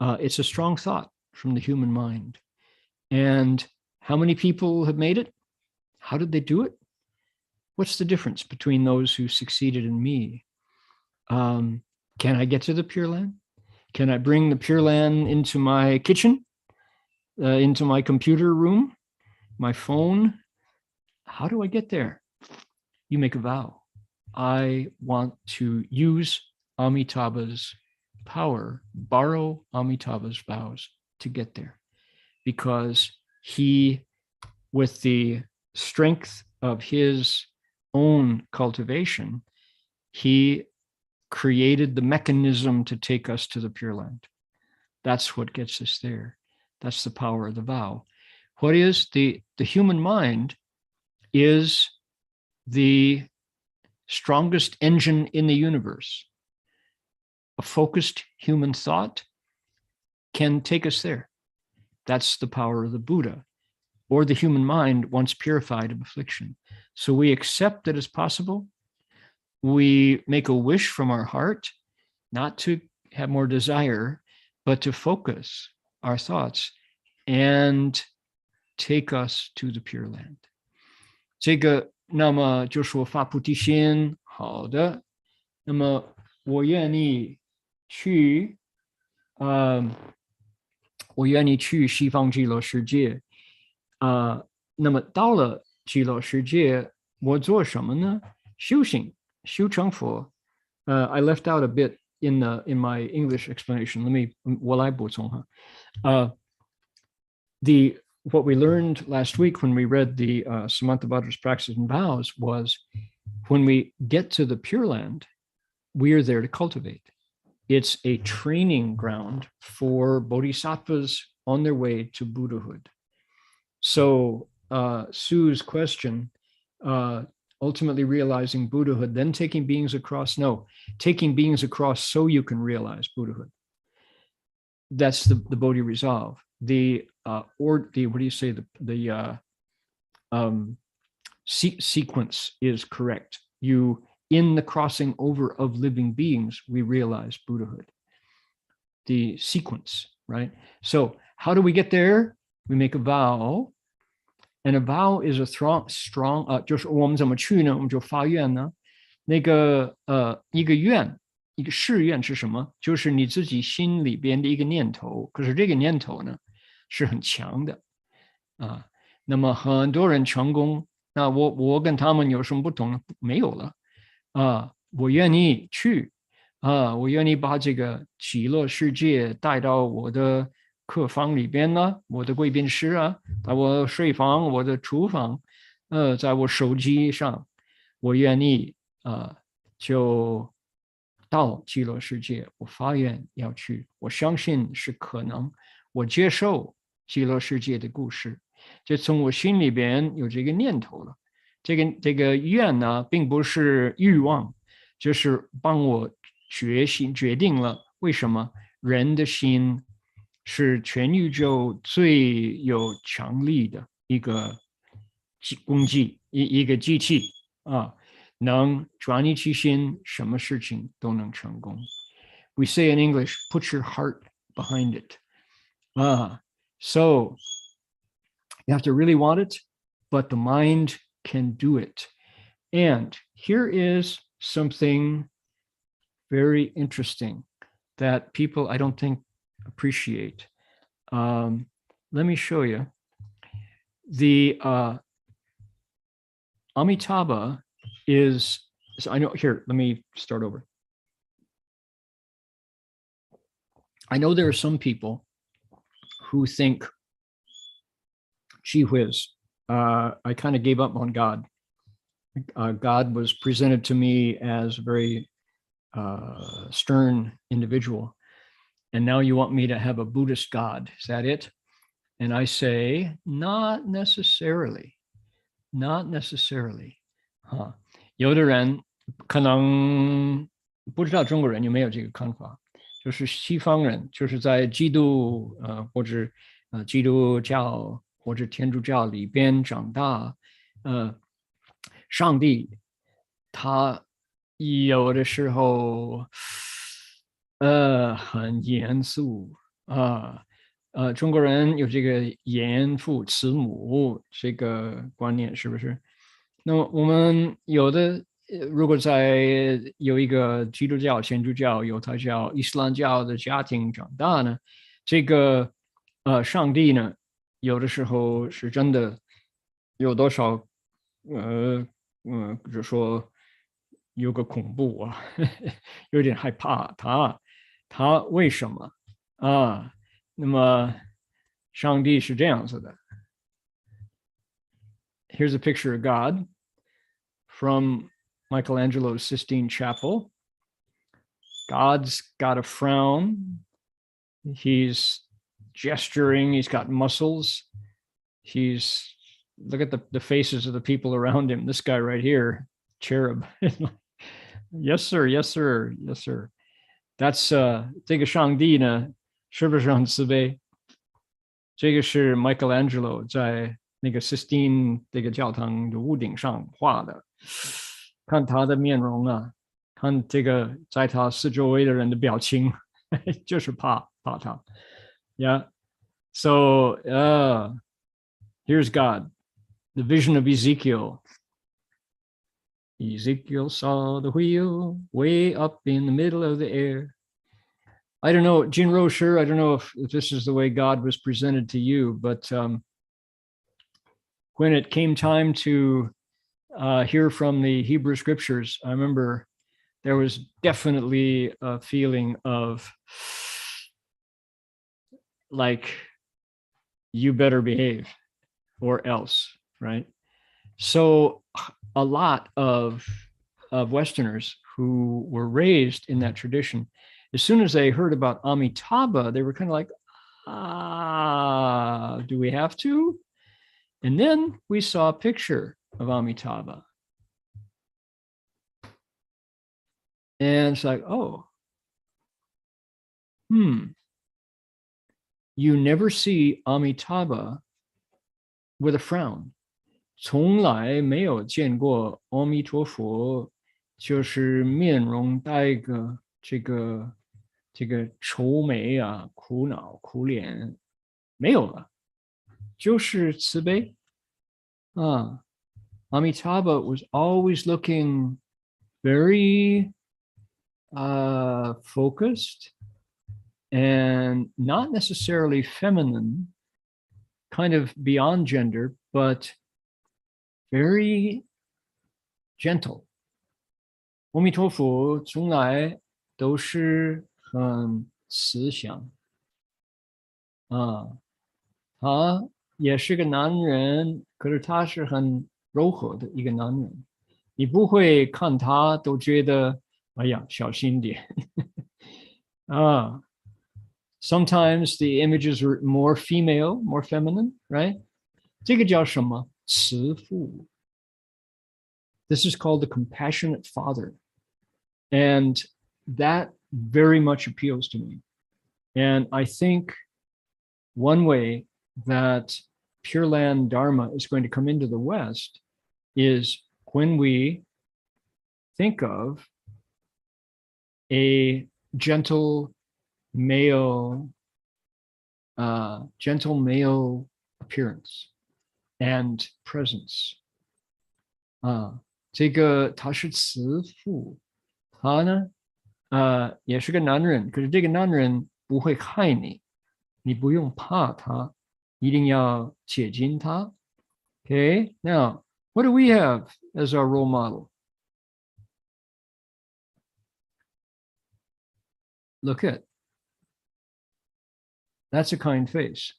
[SPEAKER 1] It's a strong thought from the human mind. And how many people have made it? How did they do it? What's the difference between those who succeeded and me? Can I get to the Pure Land? Can I bring the Pure Land into my kitchen, into my computer room, my phone? How do I get there? You make a vow. I want to use Amitabha's power, borrow Amitabha's vows to get there, because he, with the strength of his own cultivation, he created the mechanism to take us to the Pure Land. That's what gets us there. That's the power of the vow. What is the human mind is the strongest engine in the universe. A focused human thought can take us there. That's the power of the Buddha, or the human mind once purified of affliction. So we accept that it's possible. We make a wish from our heart, not to have more desire, but to focus our thoughts and take us to the Pure Land. 这个那么就说发菩提心，好的。那么我愿意去，我愿意去西方极乐世界。那么到了极乐世界，我做什么呢？修行，修成佛。I left out a bit in my English explanation. 我来补充哈。What we learned last week when we read the Samantabhadra's Practices and Vows was, when we get to the Pure Land, we are there to cultivate. It's a training ground for bodhisattvas on their way to Buddhahood. So Sue's question, ultimately realizing Buddhahood, then taking beings across, no, taking beings across so you can realize Buddhahood. That's the Bodhi resolve. What do you say? The sequence is correct. In the crossing over of living beings, we realize Buddhahood. The sequence, right? So how do we get there? We make a vow, and a vow is a strong. 就是我们怎么去呢？我们就发愿呢。那个一个愿。一个誓愿是什么？就是你自己心里边的一个念头，可是这个念头呢是很强的啊。那么很多人成功，那我跟他们有什么不同呢？没有了啊。我愿意去啊，我愿意把这个极乐世界带到我的客房里边呢，我的贵宾室啊，在我睡房、我的厨房，在我手机上，我愿意就到极乐世界，我发愿要去，我相信是可能，我接受极乐世界的故事，就从我心里边有这个念头了。这个愿呢，并不是欲望，就是帮我决定了。为什么？人的心是全宇宙最有强力的一个工具，一个机器啊。能转移其心，什么事情都能成功。We say in English, put your heart behind it. So you have to really want it, but the mind can do it. And here is something very interesting that people, I don't think, appreciate. Let me show you. The Amitabha is, so I know, here, let me start over. I know there are some people who think, gee whiz, I kind of gave up on God. God was presented to me as a very stern individual. And now you want me to have a Buddhist God, is that it? And I say, not necessarily, not necessarily. 有的人可能不知道中国人有没有这个看法，就是西方人就是在基督或者基督教或者天主教里边长大，上帝他有的时候很严肃中国人有这个严父慈母这个观念，是不是？那么我们有的如果在有一个基督教、天主教、犹太教、伊斯兰教的家庭长大呢，这个上帝呢，有的时候是真的有多少比如说有个恐怖啊，有点害怕他为什么啊？那么上帝是这样子的。Here's a picture of God from Michelangelo's Sistine Chapel. God's got a frown. He's gesturing. He's got muscles. Look at the faces of the people around him. This guy right here, cherub. Yes, sir. Yes, sir. Yes, sir. That's 这个上帝呢，是不是很慈悲？这个是 Michelangelo 在那个 Sistine 这个教堂的屋顶上画的。看他的面容啊，看这个在他四周围的人的表情，就是怕他。Yeah. So here's God, the vision of Ezekiel. Ezekiel saw the wheel way up in the middle of the air. I don't know, Jinro Sure, I don't know if this is the way God was presented to you, but when it came time to hear from the Hebrew scriptures, I remember there was definitely a feeling of like, you better behave or else, right? So a lot of Westerners who were raised in that tradition, as soon as they heard about Amitabha, they were kind of like, do we have to? And then we saw a picture of Amitabha. And it's like, oh, you never see Amitabha with a frown. 从来没有见过阿弥陀佛，就是面容带个这个愁眉啊、苦恼、苦脸，没有了，就是慈悲啊。Amitabha was always looking very focused and not necessarily feminine, kind of beyond gender, but very gentle. 阿弥陀佛从来都是很慈祥啊，他也是个男人，可是他是很柔和的一个男人，你不会看他都觉得，哎呀，小心点啊。Sometimes the images were more female, more feminine, right? 这个叫什么？慈父。This is called the compassionate father. And that very much appeals to me. And I think one way that Pure Land Dharma is going to come into the West is when we think of a gentle male appearance and presence. 这个他是慈父，他呢，也是个男人，可是这个男人不会害你，你不用怕他，一定要接近他。Okay, now what do we have as our role model? Look at. That's a kind face.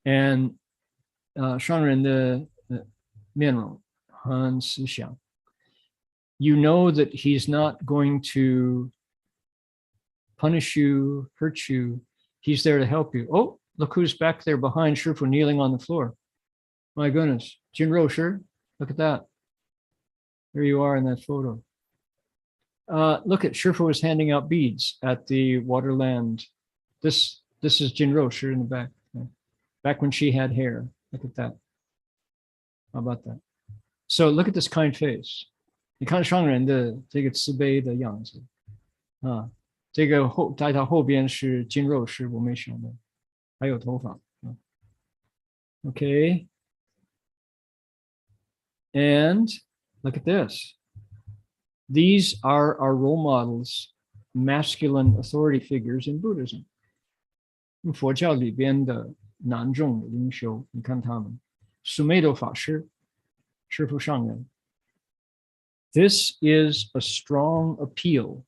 [SPEAKER 1] And 商人的面容很慈祥。You know that he's not going to punish you, hurt you. He's there to help you. Oh, look who's back there behind Shifu kneeling on the floor. My goodness, Jinro Sure, look at that. There you are in that photo. Look at Shifu is handing out beads at the Waterland. This is Jinro Sure in the back. Back when she had hair. Look at that. How about that? So look at this kind face. 你看商人的这个慈悲的样子啊，这个在他后边是金肉师，我没想到，还有头发啊。Okay. And look at this. These are our role models, masculine authority figures in Buddhism. 佛教里边的男众领袖，你看他们，苏梅多法师，师父上人。This is a strong appeal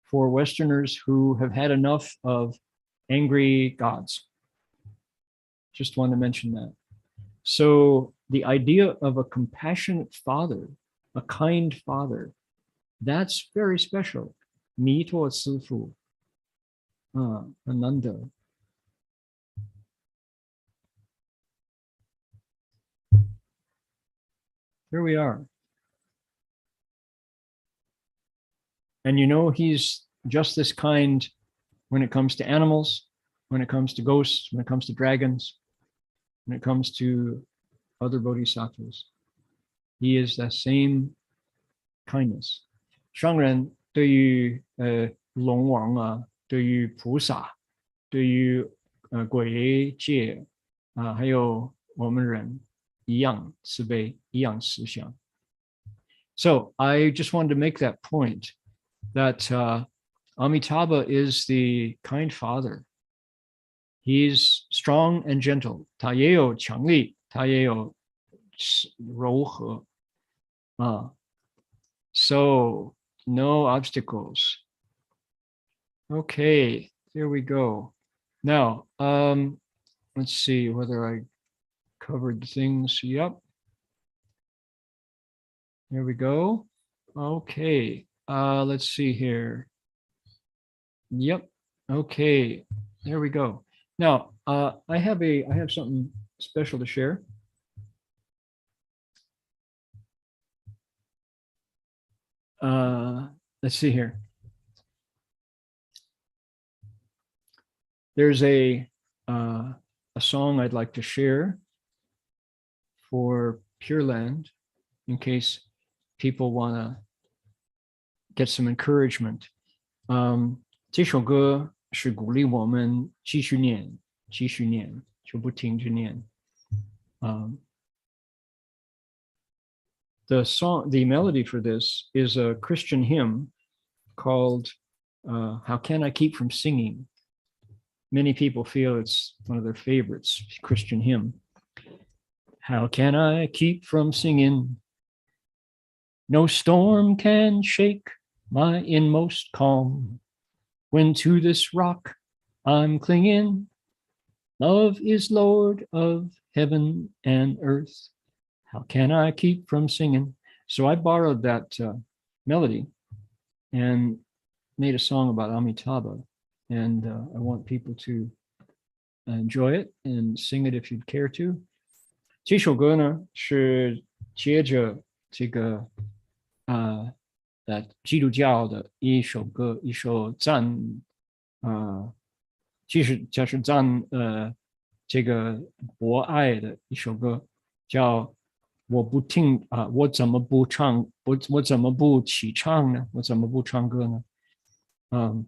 [SPEAKER 1] for Westerners who have had enough of angry gods. Just want to mention that. So the idea of a compassionate father, a kind father, that's very special. 弥陀师父, Ananda. Here we are. And you know, he's just this kind when it comes to animals, when it comes to ghosts, when it comes to dragons, when it comes to other bodhisattvas. He is that same kindness. 商人对于龙王啊，对于菩萨，对于鬼界啊，还有我们人一样慈悲，一样慈祥。So I just wanted to make that point that Amitabha is the kind father. He's strong and gentle. 他也有强力，他也有柔和。So no obstacles. Okay, there we go. Now, let's see whether I covered things. Yep. There we go. Okay, let's see here. Yep. Okay, there we go. Now, I have something special to share. Let's see here. There's a song I'd like to share for Pure Land in case people want to get some encouragement. 这首歌是鼓励我们继续念，就不停止念。The melody for this is a Christian hymn called How Can I Keep From Singing? Many people feel it's one of their favorites, Christian hymn. How can I keep from singing? No storm can shake my inmost calm. When to this rock I'm clinging, love is Lord of heaven and earth. How can I keep from singing? So I borrowed that melody and made a song about Amitabha. And I want people to enjoy it and sing it if you'd care to. 这首歌呢是接着这个基督教的一首歌，一首赞就是赞这个博爱的一首歌，叫我怎么不唱，我怎么不起唱呢？我怎么不唱歌呢？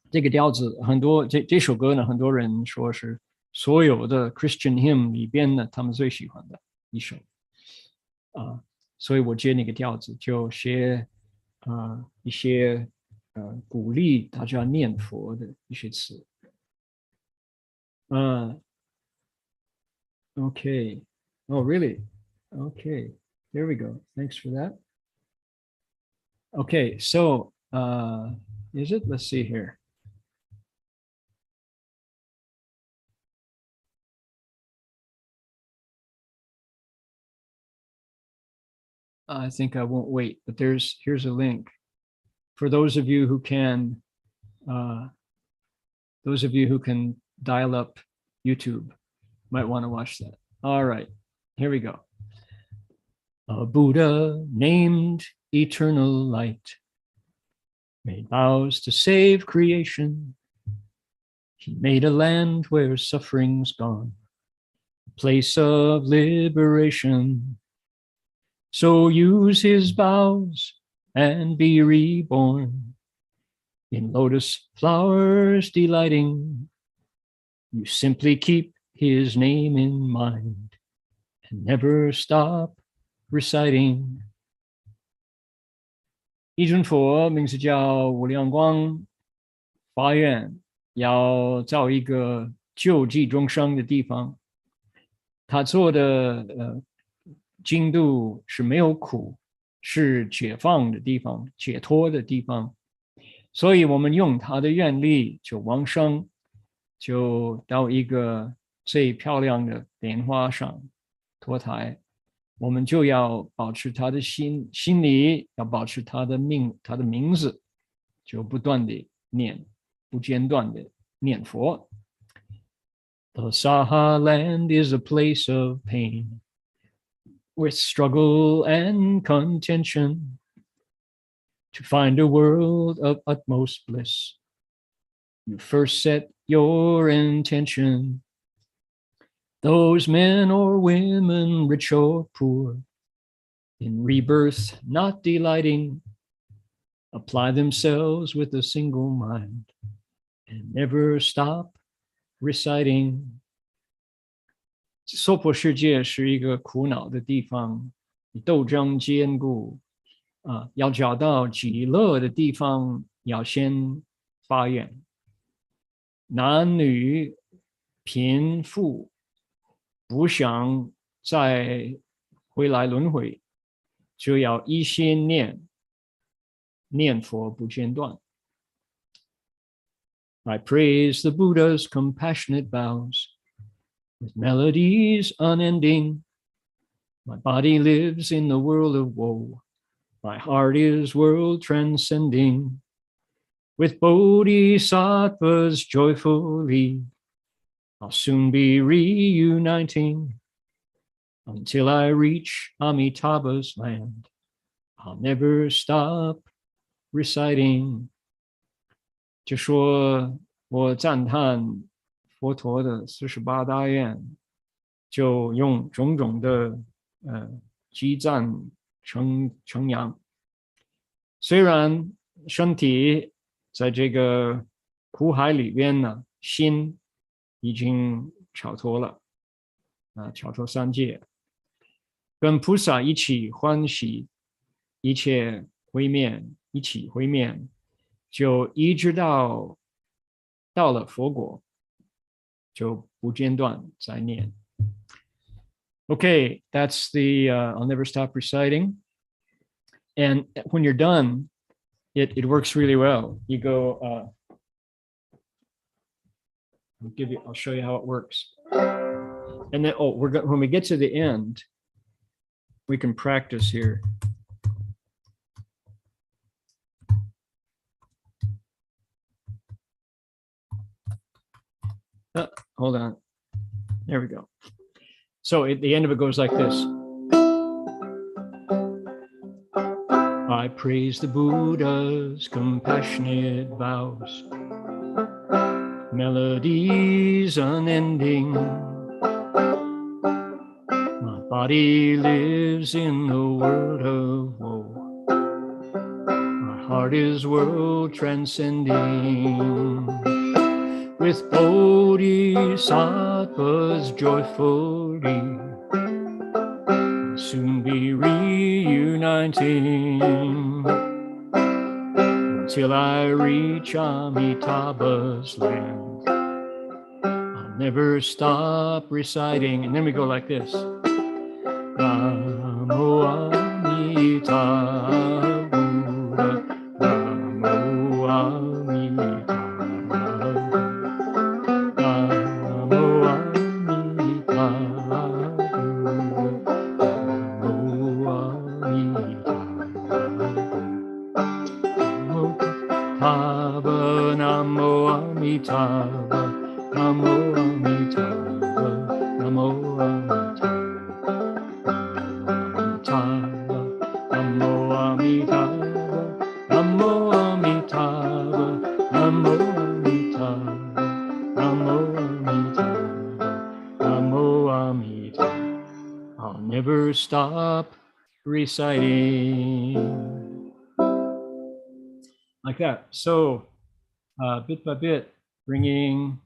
[SPEAKER 1] 这个调子很多，这首歌呢，很多人说是所有的 Christian hymn 里边呢，他们最喜欢的一首所以我接那个调子，就写一些鼓励大家念佛的一些词。Okay. Oh, really? Okay. There we go. Thanks for that. Okay, so is it? Let's see here. I think I won't wait, but here's a link for those of you who can dial up YouTube, might want to watch that. All right, here we go. A Buddha named Eternal Light made vows to save creation. He made a land where suffering's gone, a place of liberation. So use his vows and be reborn. In lotus flowers delighting, you simply keep his name in mind and never stop reciting。一尊佛名字叫无量光，发愿要造一个救济众生的地方。他做的经度是没有苦，是解放的地方，解脱的地方。所以我们用他的愿力就往生，就到一个最漂亮的莲花上脱胎。我们就要保持他的心里，要保持他的名字，就不断的念，不间断的念佛。The Saha land is a place of pain, with struggle and contention, to find a world of utmost bliss. You first set your intention. Those men or women, rich or poor, in rebirth not delighting, apply themselves with a single mind and never stop reciting. 娑婆世界是一个苦恼的地方，斗争坚固要找到极乐的地方，要先发愿。男女贫富不想再回来轮回，就要一心念佛不间断。I praise the Buddha's compassionate vows, with melodies unending. My body lives in the world of woe. My heart is world transcending. With bodhisattvas joyfully, I'll soon be reuniting. Until I reach Amitabha's land, I'll never stop reciting. 就说我赞叹佛陀的48大愿，就用种种的积赞称扬。虽然身体在这个苦海里边呢，心已经超脱了超脱三界，跟菩萨一起欢喜，一切会面，一起会面，就一直到了佛国，就不间断在念。Okay, that's the I'll never stop reciting. And when you're done, it works really well. You go, I'll show you how it works. And then, when we get to the end, we can practice here. Hold on. There we go. So at the end of it goes like this. I praise the Buddha's compassionate vows, melodies unending. My body lives in the world of woe. My heart is world transcending. With bodhisattvas joyfully, I'll soon be reuniting. Until I reach Amitabha's land, I'll never stop reciting. And then we go like this. Namo Amitabha Buddha, Namo Amitabha. Namo Amitabha, Namo Amitabha, Namo Amitabha, Namo Amitabha, Namo Amitabha, Namo Amitabha, Namo Amitabha, Namo Amitabha. I'll never stop reciting. Like that. So bit by bit, bringing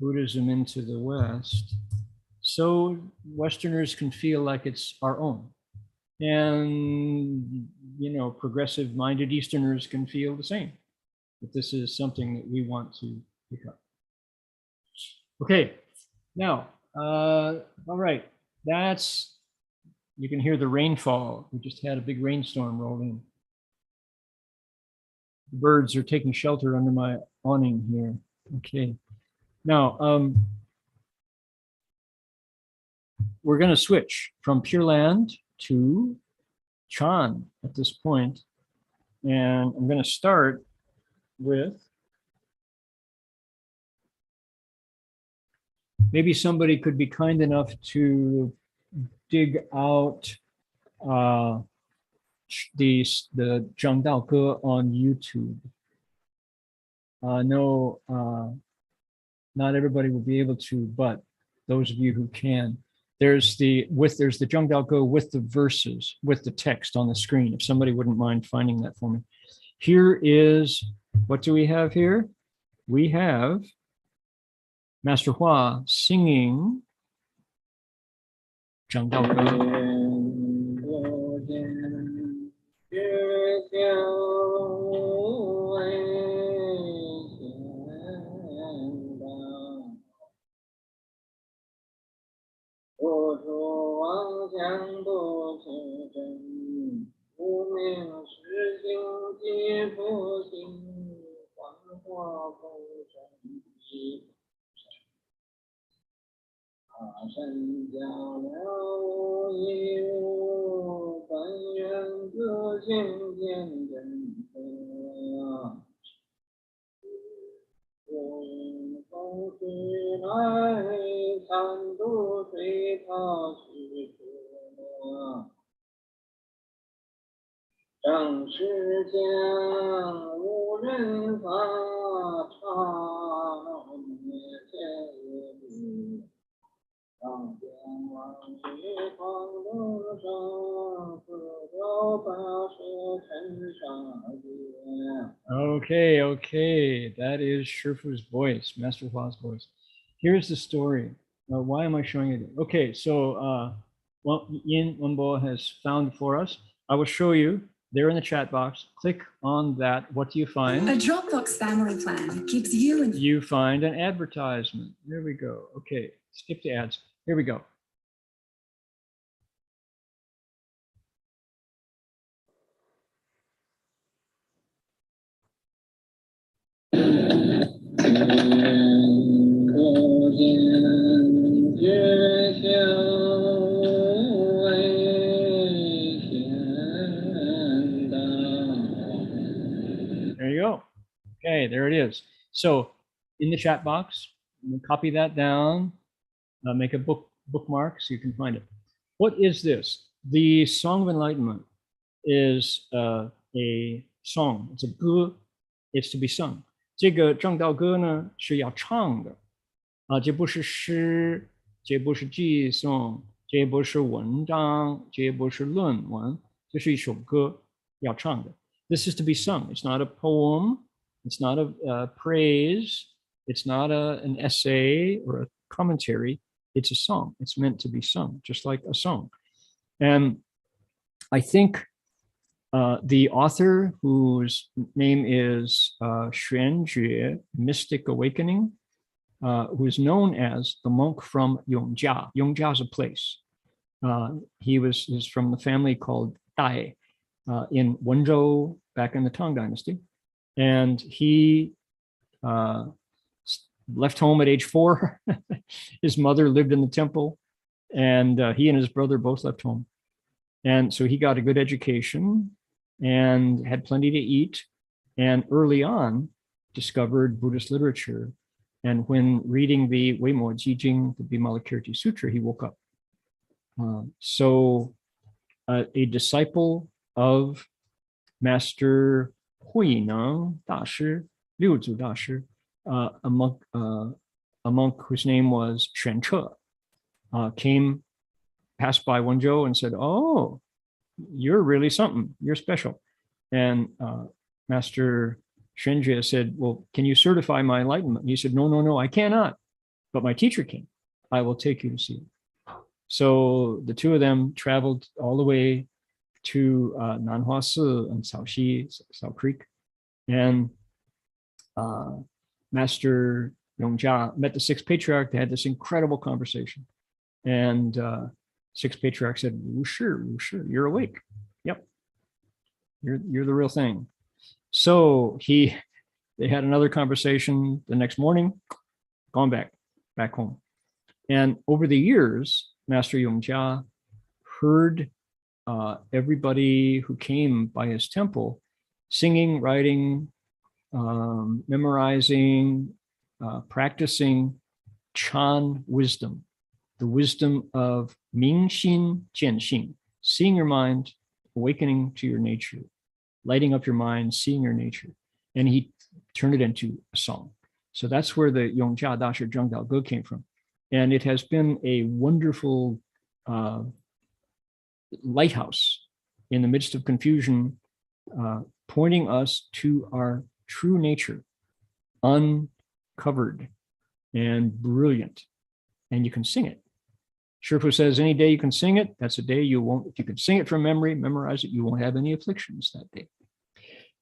[SPEAKER 1] Buddhism into the West, so Westerners can feel like it's our own. And, progressive-minded Easterners can feel the same, that this is something that we want to pick up. Okay, now, all right, you can hear the rainfall. We just had a big rainstorm roll in. The birds are taking shelter under my awning here. Okay, now, we're going to switch from Pure Land to Chan at this point, and I'm going to start with maybe somebody could be kind enough to dig out the Zhang Dao Ge on YouTube. No, not everybody will be able to, but those of you who can, there's the Zhang Dao Ge with the verses, with the text on the screen, if somebody wouldn't mind finding that for me. Here is, what do we have here? We have Master Hua singing Zhang Dao Ge. Okay, that is Shifu's voice, Master Hua's voice. Here's the story. Why am I showing it? Okay, so Yin Wenbo has found for us. I will show you there in the chat box. Click on that. What do you find?
[SPEAKER 4] A Dropbox family plan keeps you and
[SPEAKER 1] you find an advertisement. There we go. Okay, skip the ads. Here we go. There you go. Okay, there it is. So in the chat box, copy that down, make a bookmark so you can find it. What is this? The Song of Enlightenment is a song. It's a ge. It's to be sung. 这个正道歌呢是要唱的啊，这不是诗，这不是寄颂，这不是文章，这不是论文，这是一首歌要唱的。This is to be sung. It's not a poem. It's not a praise. It's not an essay or a commentary. It's a song. It's meant to be sung, just like a song. And I think the author, whose name is Heng Sure, Mystic Awakening, who is known as the monk from Yongjia. Yongjia is a place. He is from the family called Dai in Wenzhou back in the Tang Dynasty. And he left home at age 4. His mother lived in the temple, and he and his brother both left home. And so he got a good education and had plenty to eat, and early on discovered Buddhist literature. And when reading the Weimo Jijing, the Bimalakirti Sutra, he woke up. So a disciple of Master Huineng Dashi, Liuzu Dashi, a monk whose name was Xuan Che, passed by Wenzhou and said, "Oh, you're really something. You're special." And Master Heng Sure said, "Well, can you certify my enlightenment?" And he said, No, I cannot. But my teacher can. I will take you to see him. So the two of them traveled all the way to Nanhua Si and Sao Creek, and Master Yongjia met the sixth patriarch. They had this incredible conversation, and sixth patriarch said, "Wu Shi, you're awake. Yep, you're the real thing." So they had another conversation the next morning, gone back home, and over the years, Master Yongjia heard everybody who came by his temple singing, writing, memorizing, practicing Chan wisdom, the wisdom of Ming Xin Jian Xing, seeing your mind, awakening to your nature, lighting up your mind, seeing your nature. And he turned it into a song. So that's where the Yongjia Dashi Zhang Dao Ge came from. And it has been a wonderful lighthouse in the midst of confusion, pointing us to our true nature, uncovered and brilliant. And you can sing it. Shifu says, any day you can sing it, that's a day you won't, if you can sing it from memory, memorize it, you won't have any afflictions that day.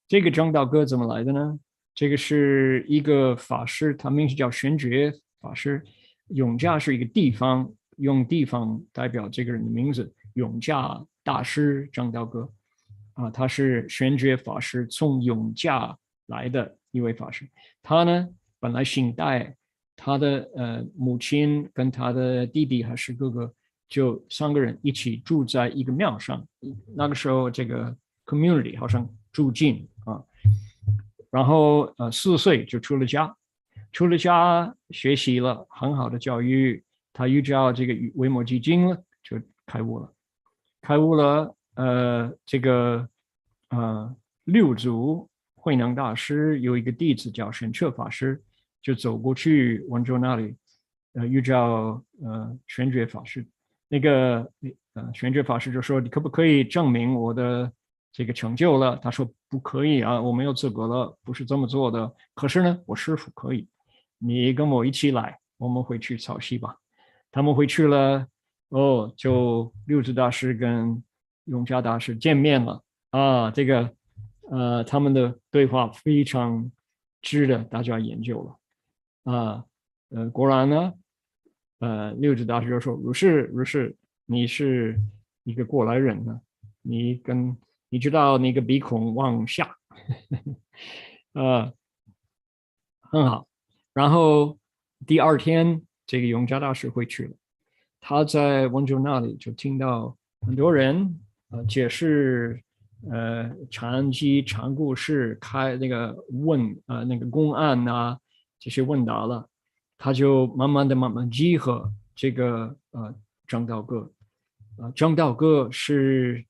[SPEAKER 1] 这个正道歌怎么来的呢？这个是一个法师，他名字叫玄觉法师。永嘉是一个地方，用地方代表这个人的名字。永嘉大师正道歌他是玄觉法师从永嘉来的一位法师。他呢，本来姓戴，他的母亲跟他的弟弟还是哥哥，就三个人一起住在一个庙上。那个时候，这个 community 好像住近然后4岁就出了家学习了很好的教育，他遇到这个维摩诘经了，就开悟了。这个六祖慧能大师有一个弟子叫Heng Sure法师，就走过去温州那里，遇到玄觉法师。那个玄觉法师就说：“你可不可以证明我的这个成就了？”他说：“不可以啊，我没有资格了，不是这么做的。可是呢，我师父可以，你跟我一起来，我们回去草溪吧。”他们回去了，就六祖大师跟永嘉大师见面了这个他们的对话非常值得大家研究了果然呢六祖大师就说：“如是，你是一个过来人呢，你知道那个鼻孔往下很好。”然后第二天，这个永嘉大师回去了，他在温州那里就听到很多人解释禅机、禅故事，开那个那个公案这些问答了，他就慢慢集合这个正道歌。正道歌是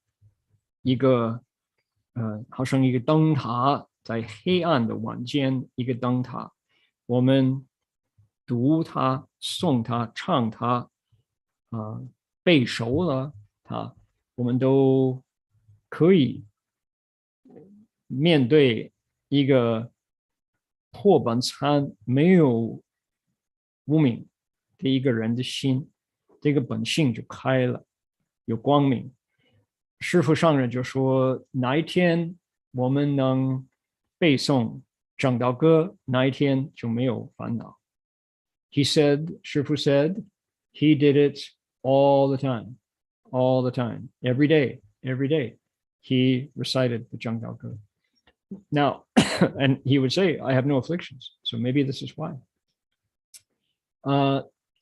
[SPEAKER 1] 一个好像一个灯塔，在黑暗的晚间一个灯塔，我们读它、诵它、唱它背熟了它，我们都可以面对一个破本参没有无明的一个人的心，这个本性就开了，有光明。师父上人就说，哪一天我们能背诵正道歌，哪一天就没有烦恼。He said, 师父 said, he did it all the time, every day, he recited the Zhang Dao Ge. Now, and he would say, I have no afflictions, so maybe this is why.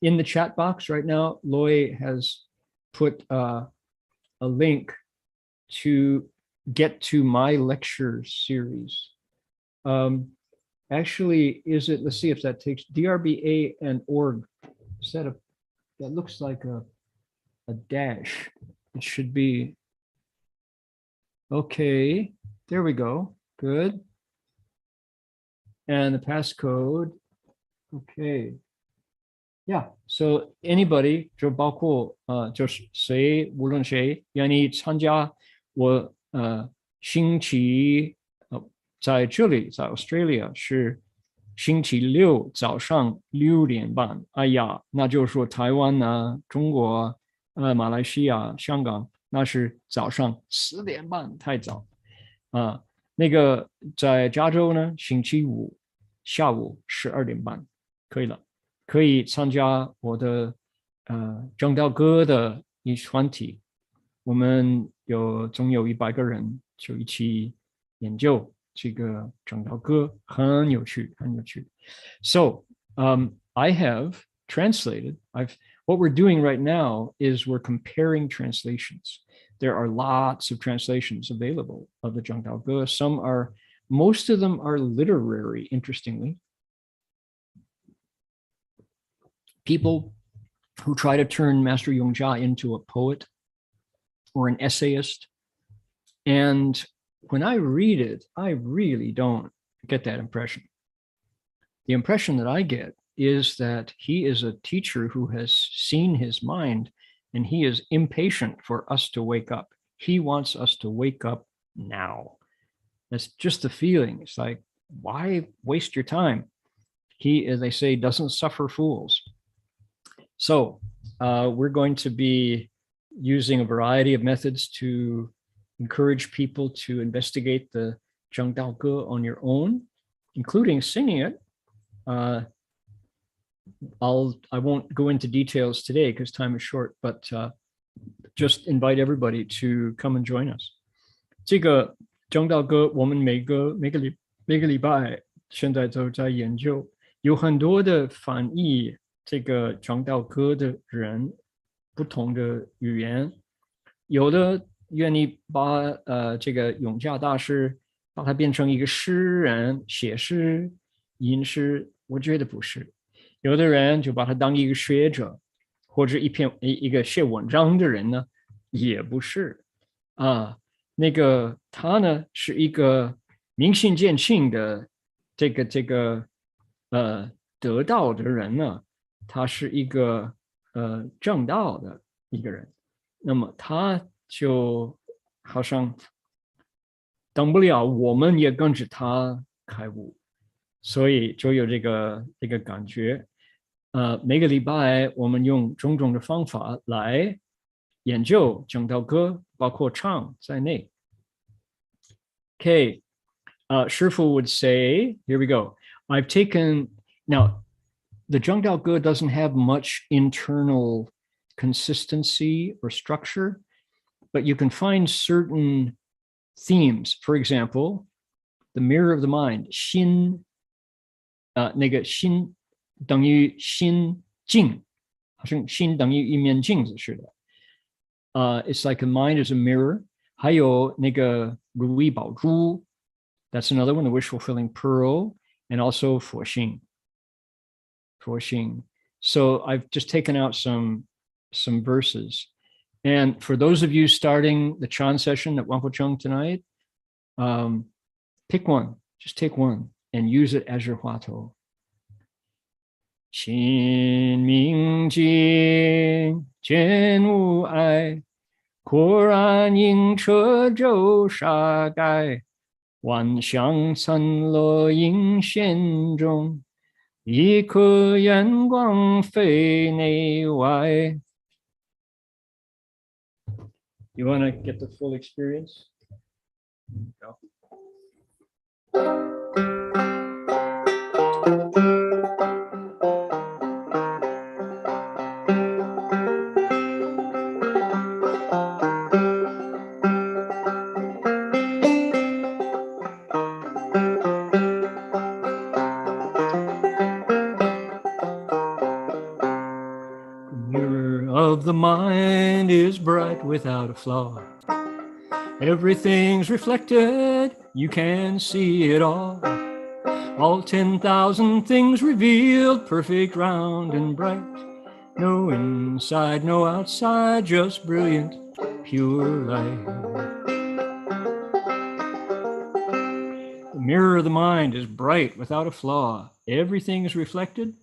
[SPEAKER 1] In the chat box right now, Loy has put a link to get to my lecture series. Actually, let's see if that takes DRBA and org. That looks like a dash. It should be, okay, there we go, good. And the passcode, okay. Yeah, so anybody 就包括就是谁，无论谁愿意参加我星期在这里在 Australia 是星期六早上6点半。哎呀，那就是说台湾中国马来西亚、香港那是早上10点半，太早啊。那个在加州呢，星期五下午12点半可以了，可以参加我的正道歌的一团体，我们总有100个人，就一起研究这个正道歌，很有趣，很有趣。So I have translated. What we're doing right now is we're comparing translations. There are lots of translations available of the Zheng Dao Ge. Most of them are literary, interestingly. People who try to turn Master Yongjia into a poet or an essayist. And when I read it, I really don't get that impression. The impression that I get is that he is a teacher who has seen his mind, and he is impatient for us to wake up. He wants us to wake up now. That's just the feeling. It's like, why waste your time? He, as they say, doesn't suffer fools. So we're going to be using a variety of methods to encourage people to investigate the Zheng Dao Ge on your own, including singing it. I won't go into details today because time is short, but just invite everybody to come and join us. 这个正道歌我们每个礼拜现在都在研究，有很多的翻译这个正道歌的人，不同的语言，有的愿意把这个永嘉大师把它变成一个诗人，写诗吟诗，我觉得不是。有的人就把它当一个学者，或者一个写文章的人呢，也不是啊。那个他呢是一个明心见性的这个得道的人呢，他是一个正道的一个人，那么他就好像等不了，我们也跟着他开悟，所以就有这个感觉。每个礼拜我们用种种的方法来研究正道歌，包括唱在内。Okay, Shifu would say, here we go. I've taken, now the Zheng Dao Ge doesn't have much internal consistency or structure, but you can find certain themes. For example, the mirror of the mind, 心，那个心等于心镜，好像心等于一面镜子似的。It's like a mind is a mirror. 还有那个如意宝珠 that's another one, the wish-fulfilling pearl, and also 佛性. So I've just taken out some verses. And for those of you starting the Chan session at Wangpo tonight, pick one, just take one and use it as your huatou. 心明镜见无碍，果然应车舟沙盖，万象散落映现中，一颗眼光非内外。You want to get the full experience? Go. The mind is bright without a flaw. Everything's reflected, you can see it all. All 10,000 things revealed, perfect, round, and bright. No inside, no outside, just brilliant, pure light. The mirror of the mind is bright without a flaw. Everything is reflected,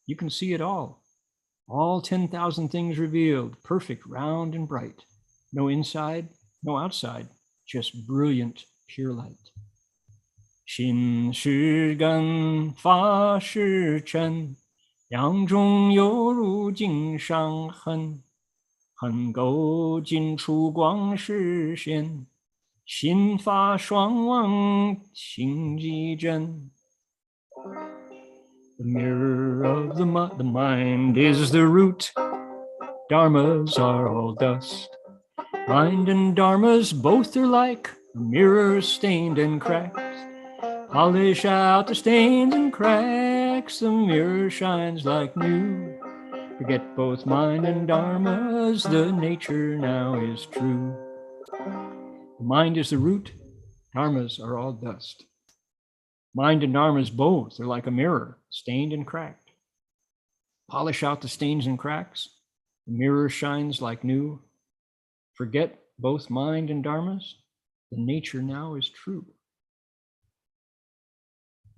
[SPEAKER 1] you can see it all. All 10,000 things revealed, perfect, round, and bright. No inside, no outside, just brilliant, pure light. 心是根，法是尘，两种犹如镜上痕，恒垢尽出光实现，心法双往心即真。The mirror of the mind is the root. Dharmas are all dust. Mind and dharmas both are like a mirror stained and cracked. Polish out the stains and cracks, the mirror shines like new. Forget both mind and dharmas, the nature now is true. The mind is the root, dharmas are all dust. Mind and dharmas both are like a mirror, stained and cracked. Polish out the stains and cracks, the mirror shines like new. Forget both mind and dharmas, the nature now is true.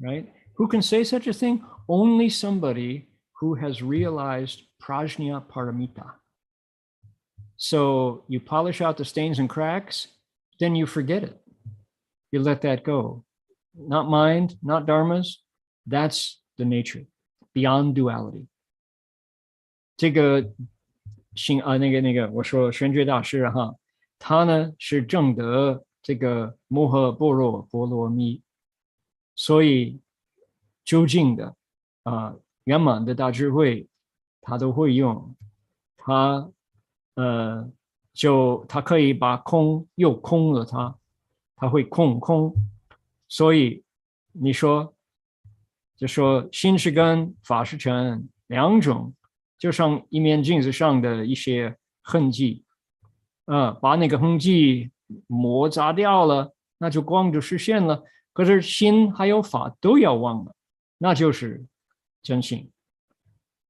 [SPEAKER 1] Right? Who can say such a thing? Only somebody who has realized prajna paramita. So you polish out the stains and cracks, then you forget it. You let that go. Not mind, not dharmas, that's the nature, beyond duality. 这个我说玄觉大师哈，他呢是证得这个摩诃般若波罗蜜，所以究竟的圆满的大智慧，他都会用，他可以把空又空了他会空，所以你说就说心是根，法是尘两种，就像一面镜子上的一些痕迹，把那个痕迹磨砸掉了，那就光就实现了。可是心还有法都要忘了，那就是真心。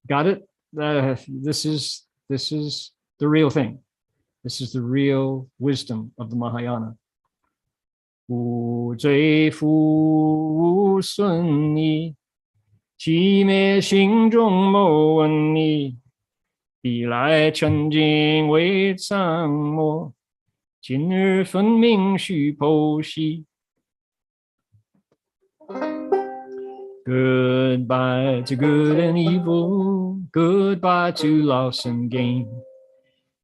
[SPEAKER 1] Got it? This is the real thing. This is the real wisdom of the Mahayana. 无罪福无损益，寂灭心中莫问你，彼来沉静为参摩，今日分明须剖析。Goodbye to good and evil, goodbye to loss and gain.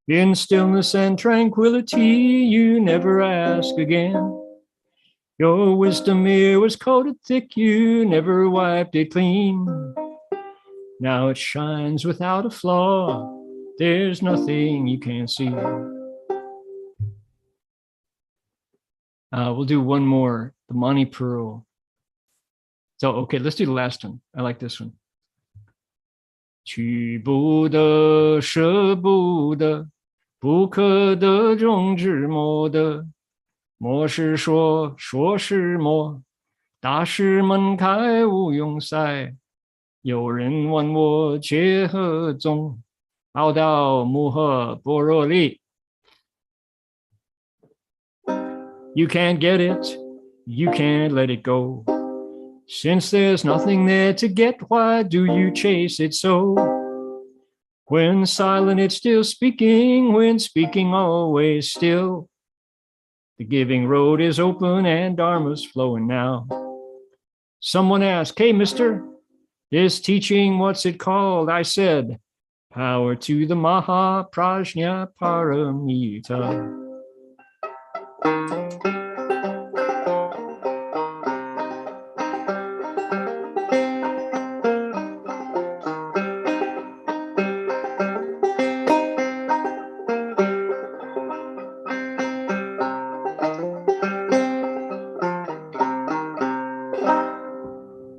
[SPEAKER 1] In stillness and tranquility, you never ask again. Your wisdom here was coated thick, you never wiped it clean. Now it shines without a flaw, there's nothing you can't see. We'll do one more, the Mani Pearl. So, okay, let's do the last one. I like this one. 取不得，舍不得，不可得中之莫得。莫是说，说是莫。大师门开无庸塞，有人问我切何宗？报道摩诃般若力。You can't get it, you can't let it go. Since there's nothing there to get, why do you chase it so? When silent, it's still speaking. When speaking, always still. The giving road is open and Dharma's flowing now. Someone asked, hey, mister, this teaching, what's it called? I said, power to the Maha Prajna Paramita.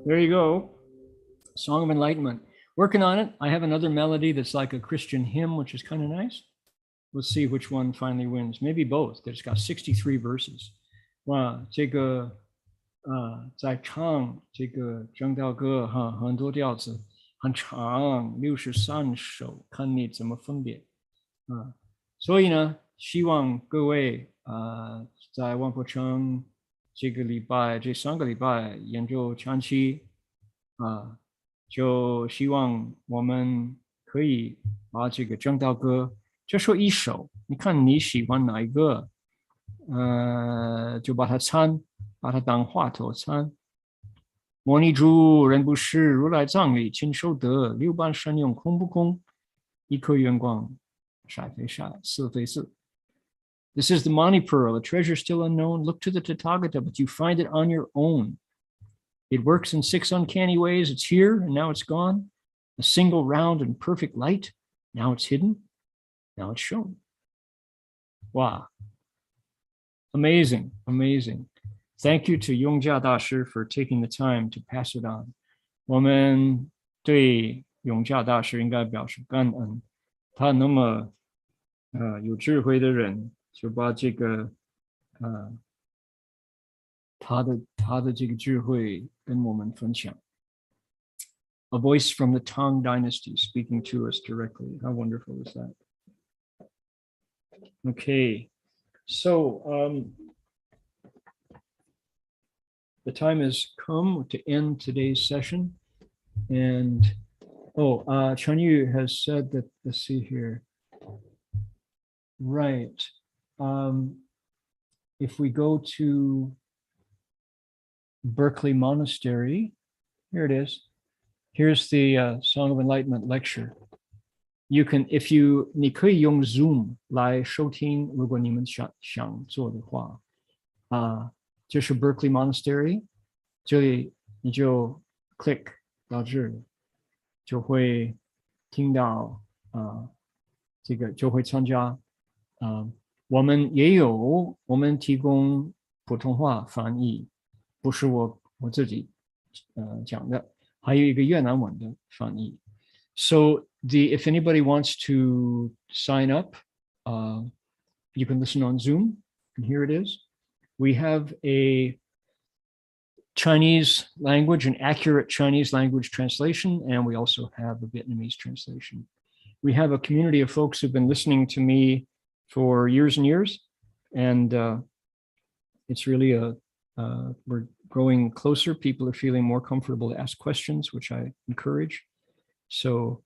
[SPEAKER 1] There you go. Song of Enlightenment. Working on it. I have another melody that's like a Christian hymn, which is kind of nice. We'll see which one finally wins. Maybe both. It's got 63 verses. 哇，这个在唱这个正道歌哈，很多调子，很长，63首，看你怎么分别所以呢，希望各位在万佛城这3个礼拜研究长期就希望我们可以把这个正道歌就说一首，你看你喜欢哪一个就把它参，把它当话头参。摩尼珠人不识，如来藏里亲受得，六般善用空不空，一颗圆光傻非傻，是非是。This is the money pearl, a treasure still unknown. Look to the Tathagata, but you find it on your own. It works in 6 uncanny ways. It's here, and now it's gone. A single round and perfect light. Now it's hidden. Now it's shown. Wow. Amazing, amazing. Thank you to Yongjia Dashi for taking the time to pass it on. 我们对永嘉大师应该表示感恩，他那么有智慧的人，就把这个他的这个智慧跟我们分享。A voice from the Tang dynasty speaking to us directly. How wonderful is that? Okay, so the time has come to end today's session. And Chanyu has said that, let's see here. Right. If we go to Berkeley Monastery, here it is. Here's the Song of Enlightenment lecture. You can, 你可以用 Zoom 来收听，如果你们想做的话，就是 Berkeley Monastery， 这里你就 click 到这里，就会听到这个就会参加。我们提供普通话翻译，不是我自己讲的，还有一个越南文的翻译。So if anybody wants to sign up, you can listen on Zoom, and here it is. We have a Chinese language, an accurate Chinese language translation, and we also have a Vietnamese translation. We have a community of folks who've been listening to me for years and years, and it's really we're growing closer. People are feeling more comfortable to ask questions, which I encourage. So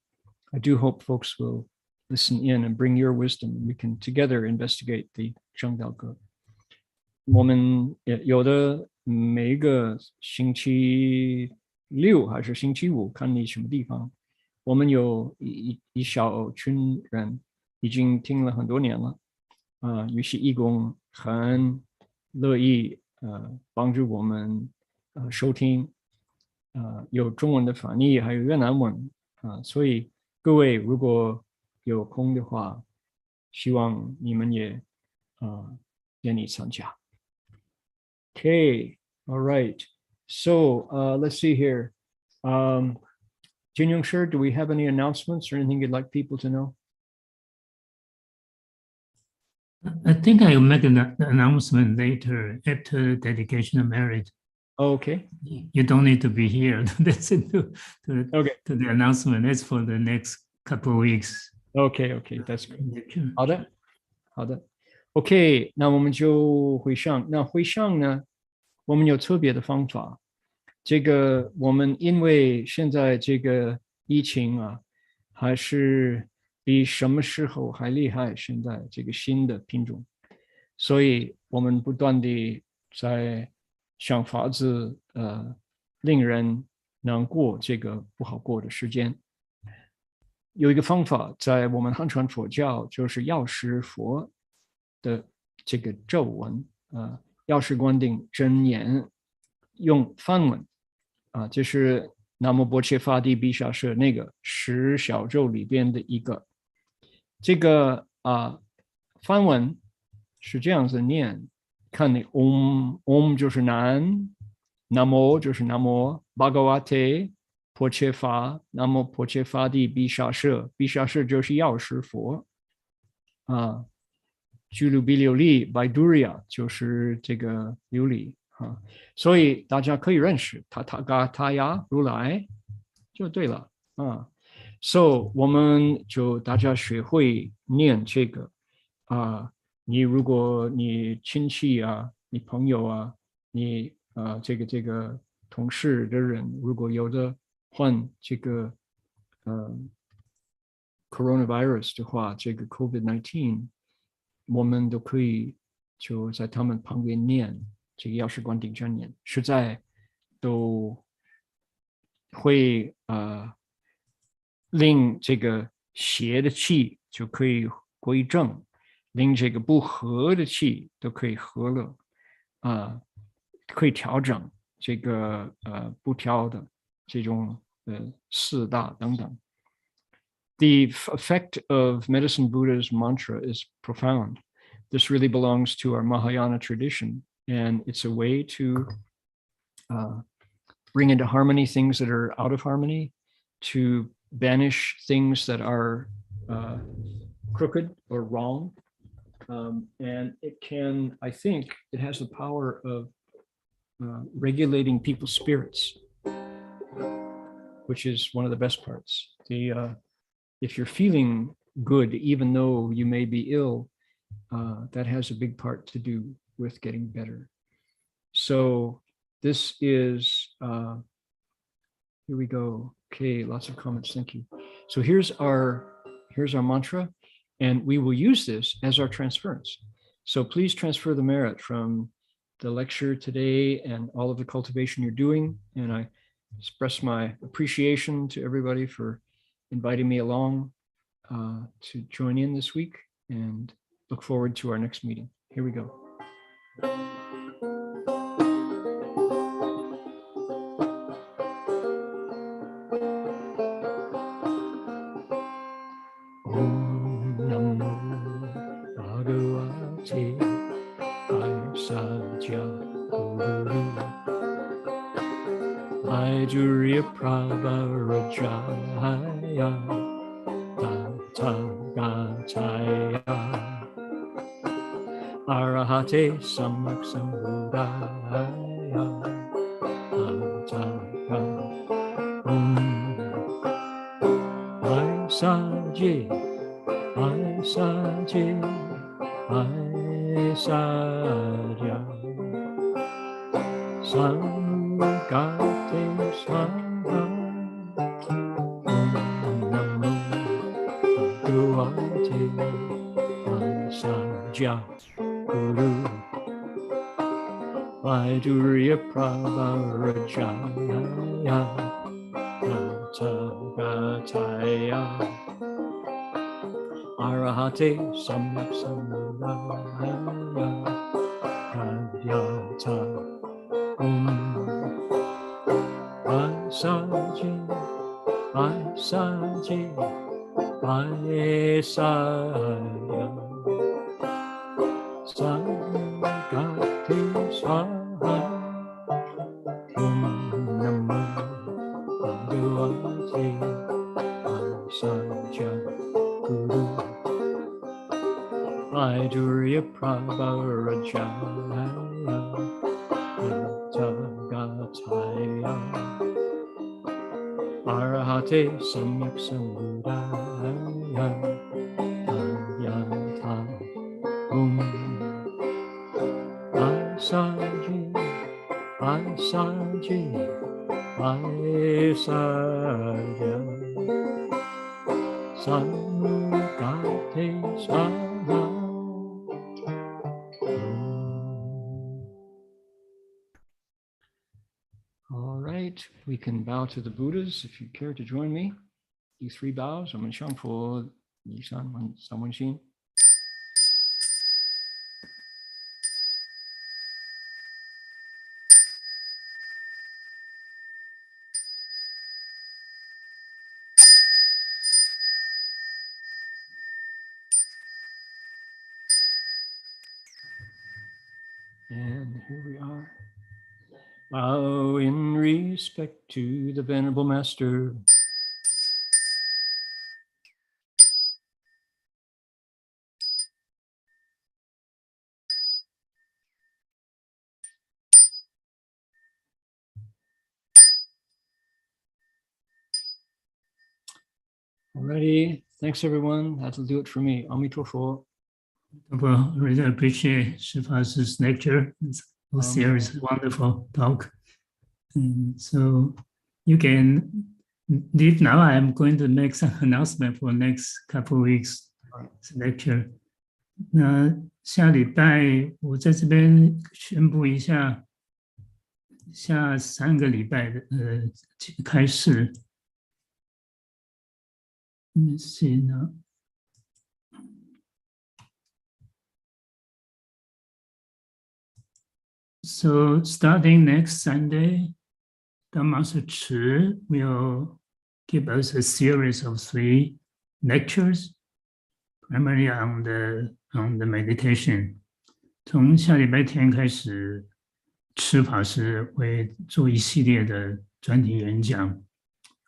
[SPEAKER 1] I do hope folks will listen in and bring your wisdom. We can together investigate the 正道歌。我们有的每一个星期六还是星期五，看你什么地方，我们有一小群人已经听了很多年了，于是义工很乐意帮助我们收听，有中文的翻译，还有越南文，所以各位如果有空的话，希望你们也愿意参加。Okay, all right. So let's see here. Heng Sure, do we have any announcements or anything you'd like people to know?
[SPEAKER 2] I think I'll make an announcement later after dedication of marriage.
[SPEAKER 1] Okay.
[SPEAKER 2] You don't need to be here to listen to the announcement. That's for the next couple of weeks.
[SPEAKER 1] Okay, that's great. 好的 OK， 那我们就会上。那会上呢，我们有特别的方法。这个我们因为现在这个疫情还是比什么时候还厉害，现在这个新的品种，所以我们不断地在想法子令人难过这个不好过的时间。有一个方法在我们汉传佛教，就是药师佛的这个咒文，药师观定真言，用梵文就是南无般伽伐帝毗沙舍那个10小咒里边的一个。这个梵文是这样子念，看你嗡就是南，南无就是南无巴嘎瓦特婆伽伐，南无婆伽伐帝毗沙舍，毗沙舍就是药师佛居卢比琉璃 Vaidurya 就是这个琉璃所以大家可以认识塔嘎塔呀如来就对了So 我们就大家学会念这个你如果你亲戚你朋友你这个同事的人如果有的患这个coronavirus 的话，这个 COVID-19， 我们都可以就在他们旁边念这个药师观顶真言，实在都会令这个邪的气就可以归正，令这个不和的气都可以和了，可以调整这个不调的这种四大等等。The effect of Medicine Buddha's mantra is profound. This really belongs to our Mahayana tradition, and it's a way to bring into harmony things that are out of harmony, to banish things that are crooked or wrong. And it can, I think, it has the power of regulating people's spirits, which is one of the best parts. If you're feeling good, even though you may be ill, that has a big part to do with getting better. So this is, here we go. Okay, lots of comments, thank you. So here's our mantra, and we will use this as our transference. So please transfer the merit from the lecture today and all of the cultivation you're doing. And I express my appreciation to everybody for inviting me along to join in this week, and look forward to our next meeting. Here we go. Om Namo Bhagavate Vaisajya Guru Vaidurya Pravarajaya Tathagacaya Arahate Samyak Sambuddhaya Tathagacaya Vaisajya Vaisajya Vaisajya Samgate Swaha Namo Bhagavate Vaisajya Guru Vaidurya Pravarajaya Tathagacaya Arahate Samyak Sambuddhaya Kavyata Vaisajya Vaisajya Vaisajya Samgate Swaha Namo Bhagavate Vaisajya Guru Vaidurya Pravarajaya Tathagacaya Arahate Samyak Sambuddhaya Kavyata Vaisajya Vaisajya Vaisajya Samgate Swaha. All right, we can bow to the Buddhas if you care to join me. You three bows. I'm Shang for Yisan Samonxin. And here we are. Bow in respect to the Venerable Master. Alrighty, thanks everyone. That'll do it for me. Amitabha.
[SPEAKER 2] Well, really appreciate Shifa's lecture. This series, wonderful talk. And so you can leave now. I'm going to make some announcement for next couple of weeks lecture. 那下礼拜我在这边宣布一下，下3个礼拜的开始。Let me see now. So starting next Sunday, the Master Chi will give us a series of 3 lectures, primarily on the meditation. 从下礼拜天开始，持法师会做一系列的专题演讲，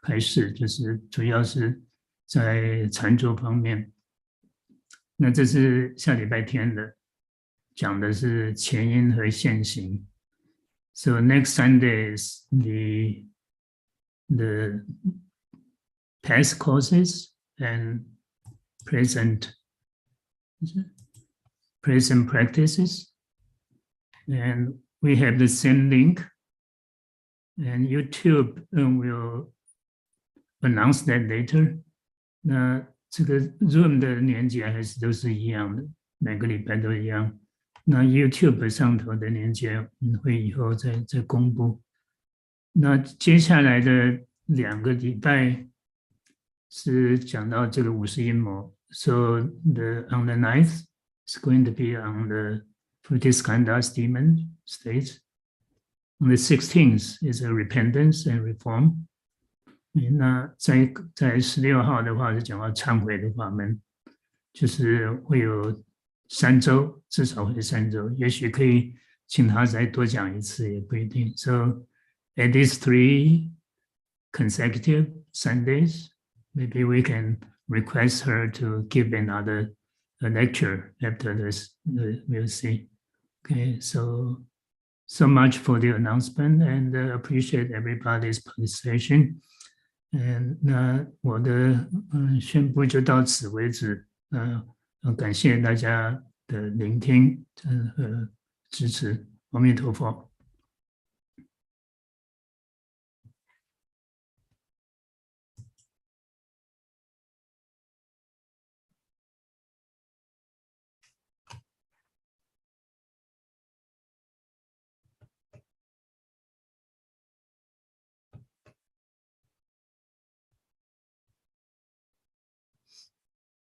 [SPEAKER 2] 开始就是主要是在禅坐方面。那这是下礼拜天的，讲的是前因和现行。So next Sunday is the past causes and present practices, and we have the same link, and YouTube will announce that later. 那这个 Zoom 的连结还是都是一样的，每个礼拜都一样。那 YouTube 上头的连结会以后再公布。那接下来的2个礼拜是讲到这个50阴谋。So on the 9th, it's going to be on the Futiskandas demon state. On the 16th is a repentance and reform. 那在16号的话是讲到忏悔的法门，就是会有3周，至少会3周，也许可以请他再多讲一次，也不一定。So at these 3 consecutive Sundays, maybe we can request her to give another lecture after this. We'll see. Okay, so much for the announcement, and appreciate everybody's participation. 那我的宣布就到此为止。感谢大家的聆听和支持。阿弥陀佛。